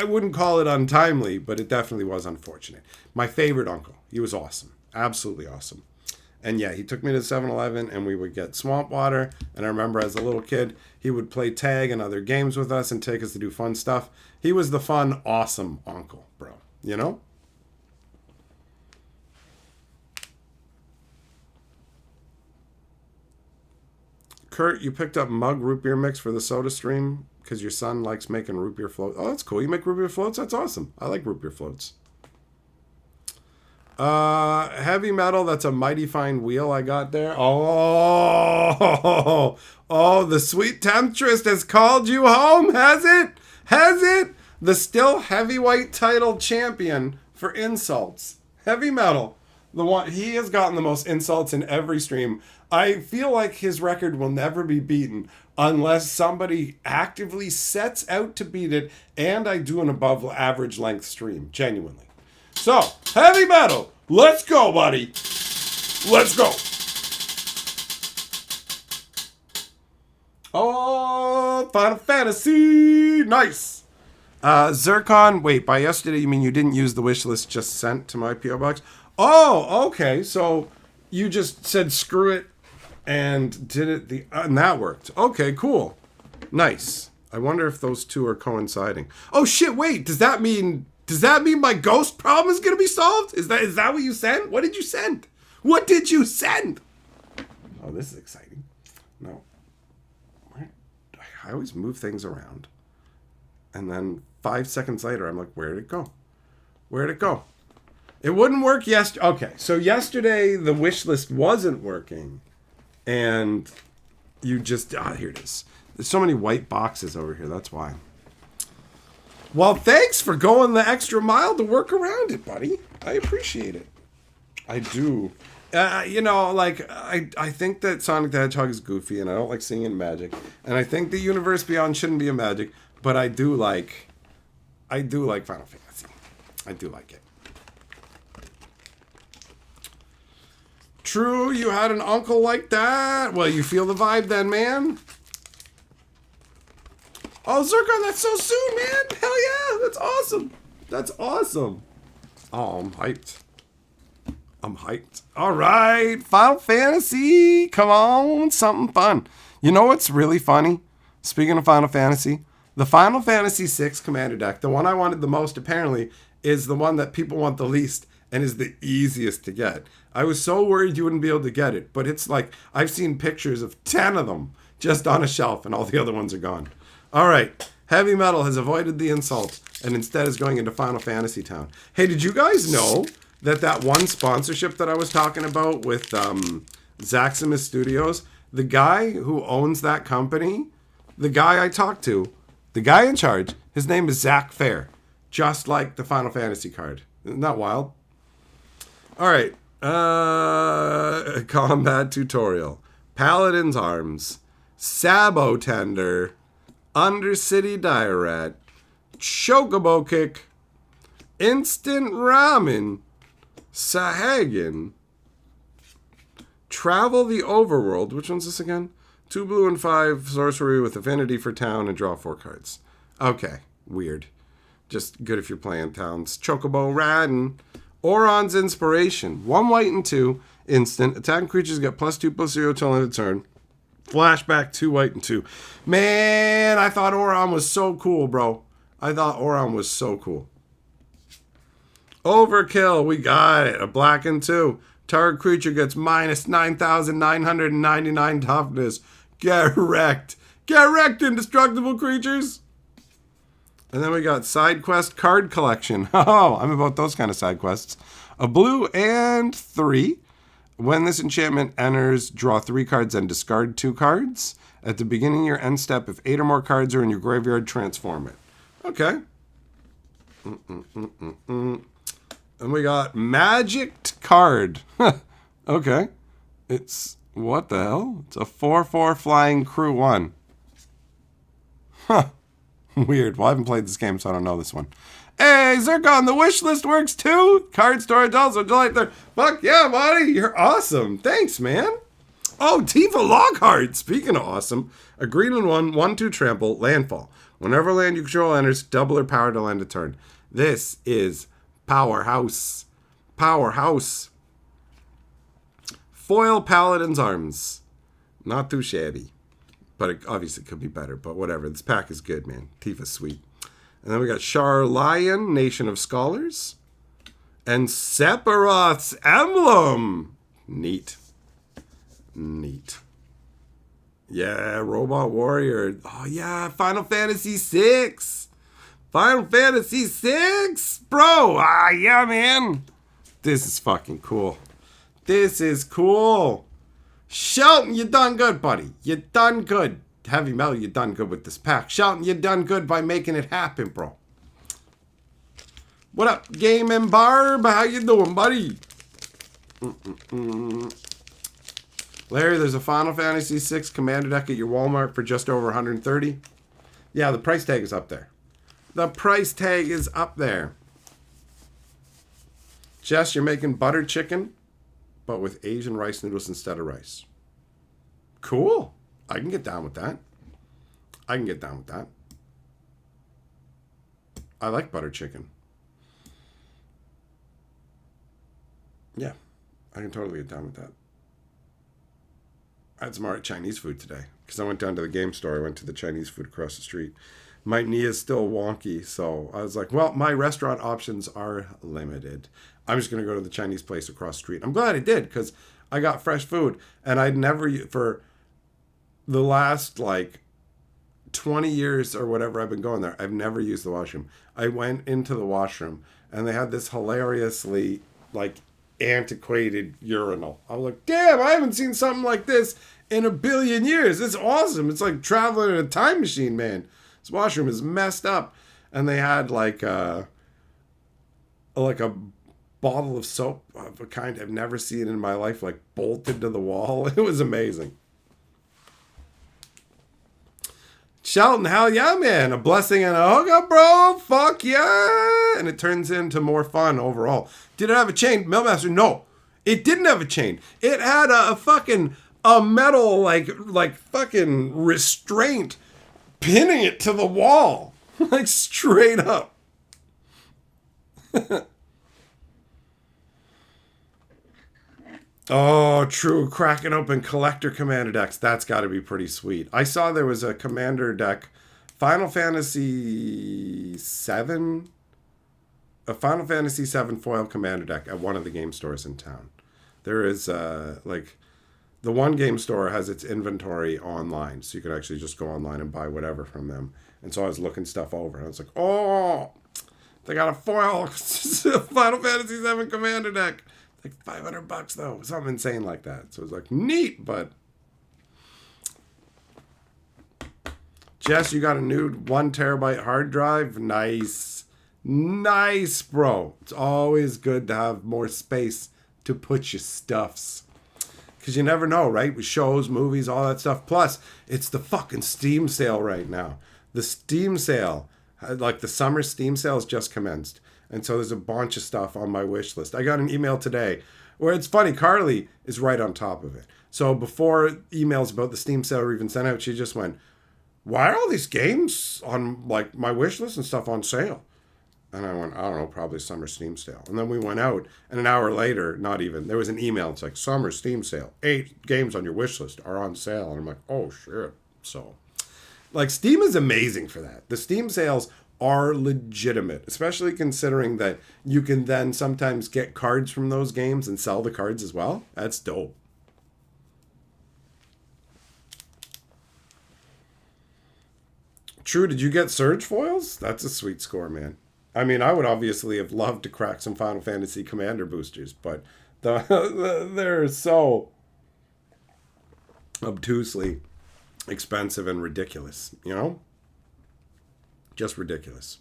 [SPEAKER 1] wouldn't call it untimely, but it definitely was unfortunate. My favorite uncle. He was awesome. Absolutely awesome. And yeah, he took me to 7-Eleven and we would get swamp water. And I remember as a little kid, he would play tag and other games with us and take us to do fun stuff. He was the fun, awesome uncle, bro. You know? Kurt, you picked up mug root beer mix for the soda stream because your son likes making root beer floats. Oh, that's cool. You make root beer floats? That's awesome. I like root beer floats. Heavy metal, that's a mighty fine wheel I got there. Oh, the sweet temptress has called you home, has it? Has it? The still heavyweight title champion for insults. Heavy metal. The one he has gotten the most insults in every stream. I feel like his record will never be beaten unless somebody actively sets out to beat it and I do an above average length stream. Genuinely. So, heavy metal. Let's go, buddy. Let's go. Oh, Final Fantasy. Nice. Zircon. Wait, by yesterday you mean you didn't use the wish list just sent to my P.O. box? Oh, okay. So you just said screw it and did it and that worked. Okay, cool. Nice. I wonder if those two are coinciding. Oh shit, wait, does that mean my ghost problem is gonna be solved? Is that what you sent? What did you send? What did you send? Oh, this is exciting. No. I always move things around. And then 5 seconds later, I'm like, where'd it go? Where'd it go? It wouldn't work yesterday. Okay, so yesterday the wish list wasn't working. And you just... here it is. There's so many white boxes over here. That's why. Well, thanks for going the extra mile to work around it, buddy. I appreciate it. I do. I think that Sonic the Hedgehog is goofy, and I don't like seeing it in Magic. And I think the Universe Beyond shouldn't be a Magic, but I do like Final Fantasy. I do like it. True, you had an uncle like that? Well, you feel the vibe then, man. Oh, Zircon, that's so soon, man. Hell yeah, that's awesome. That's awesome. Oh, I'm hyped. I'm hyped. All right, Final Fantasy. Come on, something fun. You know what's really funny? Speaking of Final Fantasy, the Final Fantasy VI Commander deck, the one I wanted the most apparently, is the one that people want the least and is the easiest to get. I was so worried you wouldn't be able to get it, but it's like I've seen pictures of 10 of them just on a shelf and all the other ones are gone. All right, Heavy Metal has avoided the insult and instead is going into Final Fantasy Town. Hey, did you guys know that one sponsorship that I was talking about with Zaximus Studios, the guy who owns that company, the guy I talked to, the guy in charge, his name is Zach Fair, just like the Final Fantasy card. Isn't that wild? All right, combat tutorial, Paladin's Arms, Sabo Tender, Undercity Diarat, Chocobo Kick, Instant Ramen, Sahagin, Travel the Overworld. Which one's this again? 2 blue and 5 sorcery with affinity for town and draw 4 cards. Okay, weird. Just good if you're playing towns. Chocobo Radin, Oron's Inspiration. 1 white and 2 instant. Attacking creatures get +2/+0 till end of turn. Flashback 2 white and 2. Man, I thought Oron was so cool, bro. I thought Oron was so cool. Overkill, we got it. A black and 2. Target creature gets -9,999 toughness. Get wrecked. Get wrecked, indestructible creatures. And then we got side quest card collection. Oh, I'm about those kind of side quests. A blue and 3. When this enchantment enters, draw 3 cards and discard 2 cards. At the beginning of your end step, if 8 or more cards are in your graveyard, transform it. Okay. And we got Magic Card. Okay. It's, what the hell? It's a 4/4 flying crew 1. Huh. Weird. Well, I haven't played this game, so I don't know this one. Hey, Zircon, the wish list works too. Card storage also July 3rd. Fuck yeah, buddy. You're awesome. Thanks, man. Oh, Tifa Lockhart. Speaking of awesome, a green and 1/2 trample, landfall. Whenever land you control enters, double her power to land a turn. This is powerhouse. Powerhouse. Foil Paladin's Arms. Not too shabby. But it obviously could be better. But whatever. This pack is good, man. Tifa's sweet. And then we got Sharlayan, Nation of Scholars. And Sephiroth's Emblem. Neat. Neat. Yeah, Robot Warrior. Oh yeah, Final Fantasy 6. Final Fantasy 6, bro. Ah, yeah, man. This is fucking cool. This is cool. Shelton, you done good, buddy. You done good. Heavy Metal, you done good with this pack. Shelton, you done good by making it happen, bro. What up, Game and Barb? How you doing, buddy? Larry, there's a Final Fantasy VI Commander deck at your Walmart for just over $130. Yeah, the price tag is up there. The price tag is up there. Jess, you're making butter chicken, but with Asian rice noodles instead of rice. Cool. I can get down with that. I can get down with that. I like butter chicken. Yeah, I can totally get down with that. I had some Chinese food today because I went down to the game store. I went to the Chinese food across the street. My knee is still wonky, so I was like, well, my restaurant options are limited. I'm just going to go to the Chinese place across the street. I'm glad I did because I got fresh food, and I'd never, for the last like 20 years or whatever I've been going there, I've never used the washroom. I went into the washroom, and they had this hilariously like antiquated urinal. I was like, damn, I haven't seen something like this in a billion years. It's awesome. It's like traveling in a time machine, man. This washroom is messed up. And they had like a bottle of soap of a kind I've never seen in my life, like bolted to the wall. It was amazing. Shelton, hell yeah, man. A blessing and a hookup, bro. Fuck yeah. And it turns into more fun overall. Did it have a chain? Mailmaster, no. It didn't have a chain. It had a fucking metal like fucking restraint pinning it to the wall. Like straight up. Oh, true. Cracking open collector commander decks. That's got to be pretty sweet. I saw there was a commander deck, Final Fantasy VII, a Final Fantasy VII foil commander deck at one of the game stores in town. There is, like, the one game store has its inventory online, so you can actually just go online and buy whatever from them. And so I was looking stuff over, and I was like, oh, they got a foil Final Fantasy VII commander deck. Like $500 though, something insane like that. So it's like neat, but Jess, you got a new 1 terabyte hard drive. Nice, bro. It's always good to have more space to put your stuffs, because you never know, right? With shows, movies, all that stuff. Plus, it's the fucking Steam sale right now. The Steam sale, like the summer Steam sale, has just commenced. And so there's a bunch of stuff on my wish list. I got an email today where it's funny, Carly is right on top of it. So before emails about the Steam sale were even sent out, she just went, why are all these games on like my wish list and stuff on sale? And I went, I don't know, probably summer Steam sale. And then we went out, and an hour later, not even, there was an email. It's like, summer Steam sale. 8 games on your wish list are on sale. And I'm like, oh, shit. So, like, Steam is amazing for that. The Steam sales are legitimate, especially considering that you can then sometimes get cards from those games and sell the cards as well. That's dope. True, did you get Surge foils? That's a sweet score, man. I mean, I would obviously have loved to crack some Final Fantasy Commander boosters, but they're so obtusely expensive and ridiculous, you know? Just ridiculous.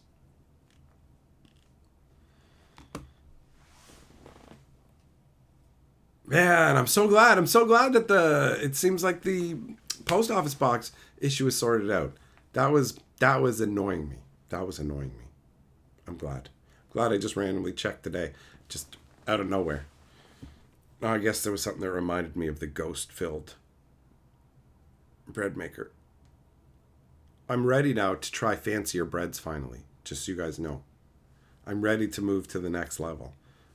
[SPEAKER 1] Man, I'm so glad. I'm so glad that it seems like the post office box issue is sorted out. That was annoying me. That was annoying me. I'm glad. Glad I just randomly checked today, just out of nowhere. I guess there was something that reminded me of the ghost-filled bread maker. I'm ready now to try fancier breads finally, just so you guys know. I'm ready to move to the next level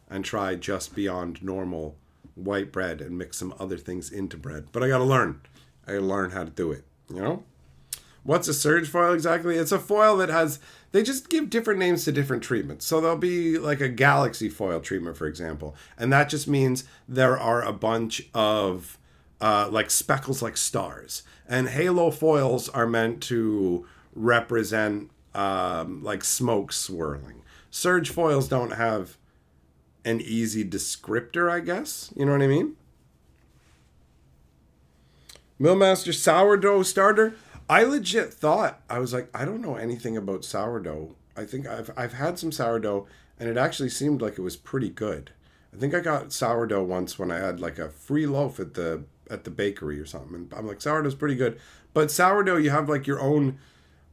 [SPEAKER 1] and try just beyond normal white bread and mix some other things into bread. But I gotta learn. I gotta learn how to do it, you know? What's a surge foil exactly? It's a foil that has, they just give different names to different treatments. So there'll be like a galaxy foil treatment, for example. And that just means there are a bunch of like speckles like stars. And halo foils are meant to represent like smoke swirling. Surge foils don't have an easy descriptor, I guess. You know what I mean? Millmaster sourdough starter. I legit thought, I was like, I don't know anything about sourdough. I think I've had some sourdough and it actually seemed like it was pretty good. I think I got sourdough once when I had like a free loaf at the bakery or something. And I'm like, sourdough's pretty good. But sourdough, you have like your own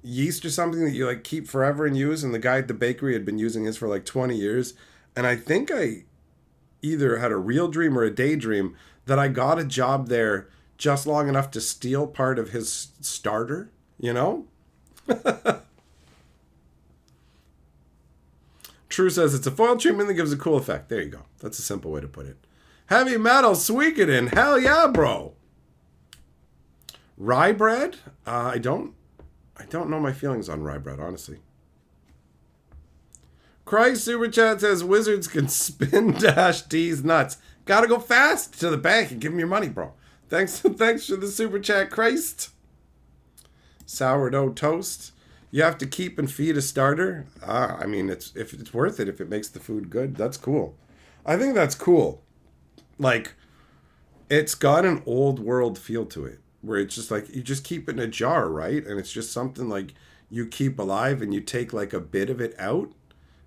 [SPEAKER 1] yeast or something that you like keep forever and use. And the guy at the bakery had been using his for like 20 years. And I think I either had a real dream or a daydream that I got a job there just long enough to steal part of his starter, you know? True says it's a foil treatment that gives a cool effect. There you go. That's a simple way to put it. Heavy metal Suikoden. Hell yeah, bro. Rye bread? I don't know my feelings on rye bread, honestly. Christ Super Chat says wizards can spin dash D's nuts. Gotta go fast to the bank and give him your money, bro. Thanks for the Super Chat, Christ. Sourdough toast. You have to keep and feed a starter. I mean, if it's worth it, if it makes the food good, that's cool. I think that's cool. Like, it's got an old world feel to it, where it's just like, you just keep it in a jar, right? And it's just something like you keep alive and you take like a bit of it out.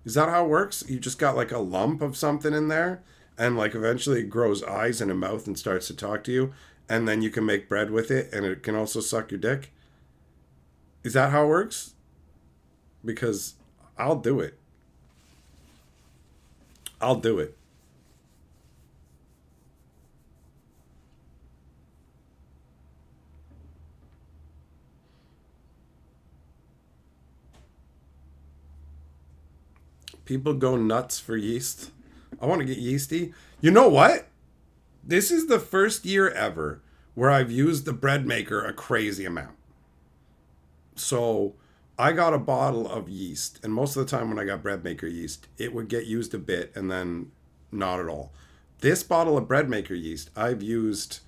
[SPEAKER 1] Is that how it works? You just got like a lump of something in there and like eventually it grows eyes and a mouth and starts to talk to you. And then you can make bread with it and it can also suck your dick. Is that how it works? Because I'll do it. I'll do it. People go nuts for yeast. I want to get yeasty. You know what? This is the first year ever where I've used the bread maker a crazy amount. So I got a bottle of yeast, and most of the time when I got bread maker yeast, it would get used a bit and then not at all. This bottle of bread maker yeast, I've used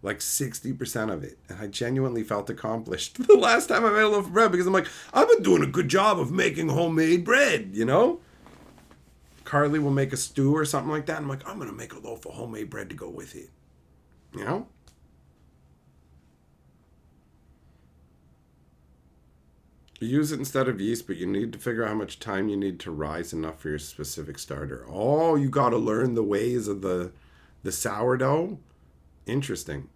[SPEAKER 1] like 60% of it, and I genuinely felt accomplished the last time I made a loaf of bread because I'm like, I've been doing a good job of making homemade bread, you know? Carly will make a stew or something like that, and I'm like, I'm going to make a loaf of homemade bread to go with it, you know? You use it instead of yeast, but you need to figure out how much time you need to rise enough for your specific starter. Oh, you got to learn the ways of the sourdough? Interesting.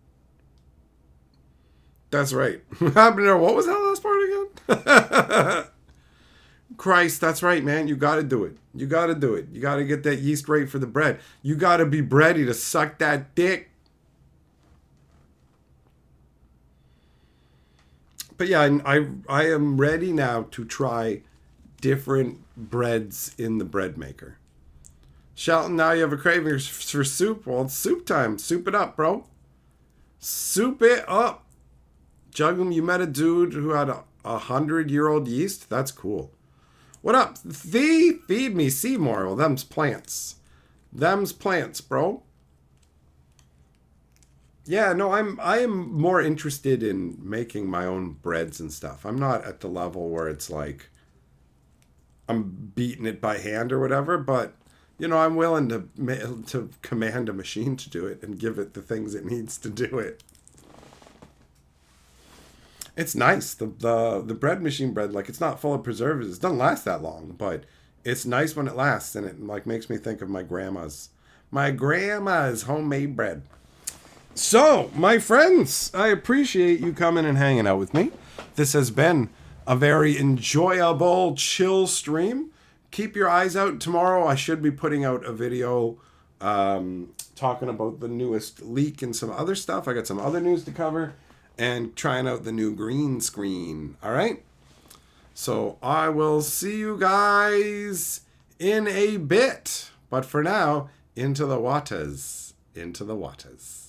[SPEAKER 1] That's right. What happened there? What was that last part again? Christ, that's right, man. You got to do it. You got to do it. You got to get that yeast right for the bread. You got to be ready to suck that dick. But yeah, I am ready now to try different breads in the bread maker. Shelton, now you have a craving for soup. Well, it's soup time. Soup it up, bro. Soup it up. Juggum, you met a dude who had a 100-year-old yeast? That's cool. What up? Feed me Seymour. Well, them's plants. Them's plants, bro. Yeah, no, I am more interested in making my own breads and stuff. I'm not at the level where it's like I'm beating it by hand or whatever, but you know, I'm willing to command a machine to do it and give it the things it needs to do it. It's nice. The bread machine bread, like, it's not full of preservatives. It doesn't last that long, but it's nice when it lasts, and it like makes me think of my grandma's homemade bread. So, my friends, I appreciate you coming and hanging out with me. This has been a very enjoyable, chill stream. Keep your eyes out. Tomorrow I should be putting out a video talking about the newest leak and some other stuff. I got some other news to cover and trying out the new green screen. All right? So I will see you guys in a bit. But for now, into the waters. Into the waters.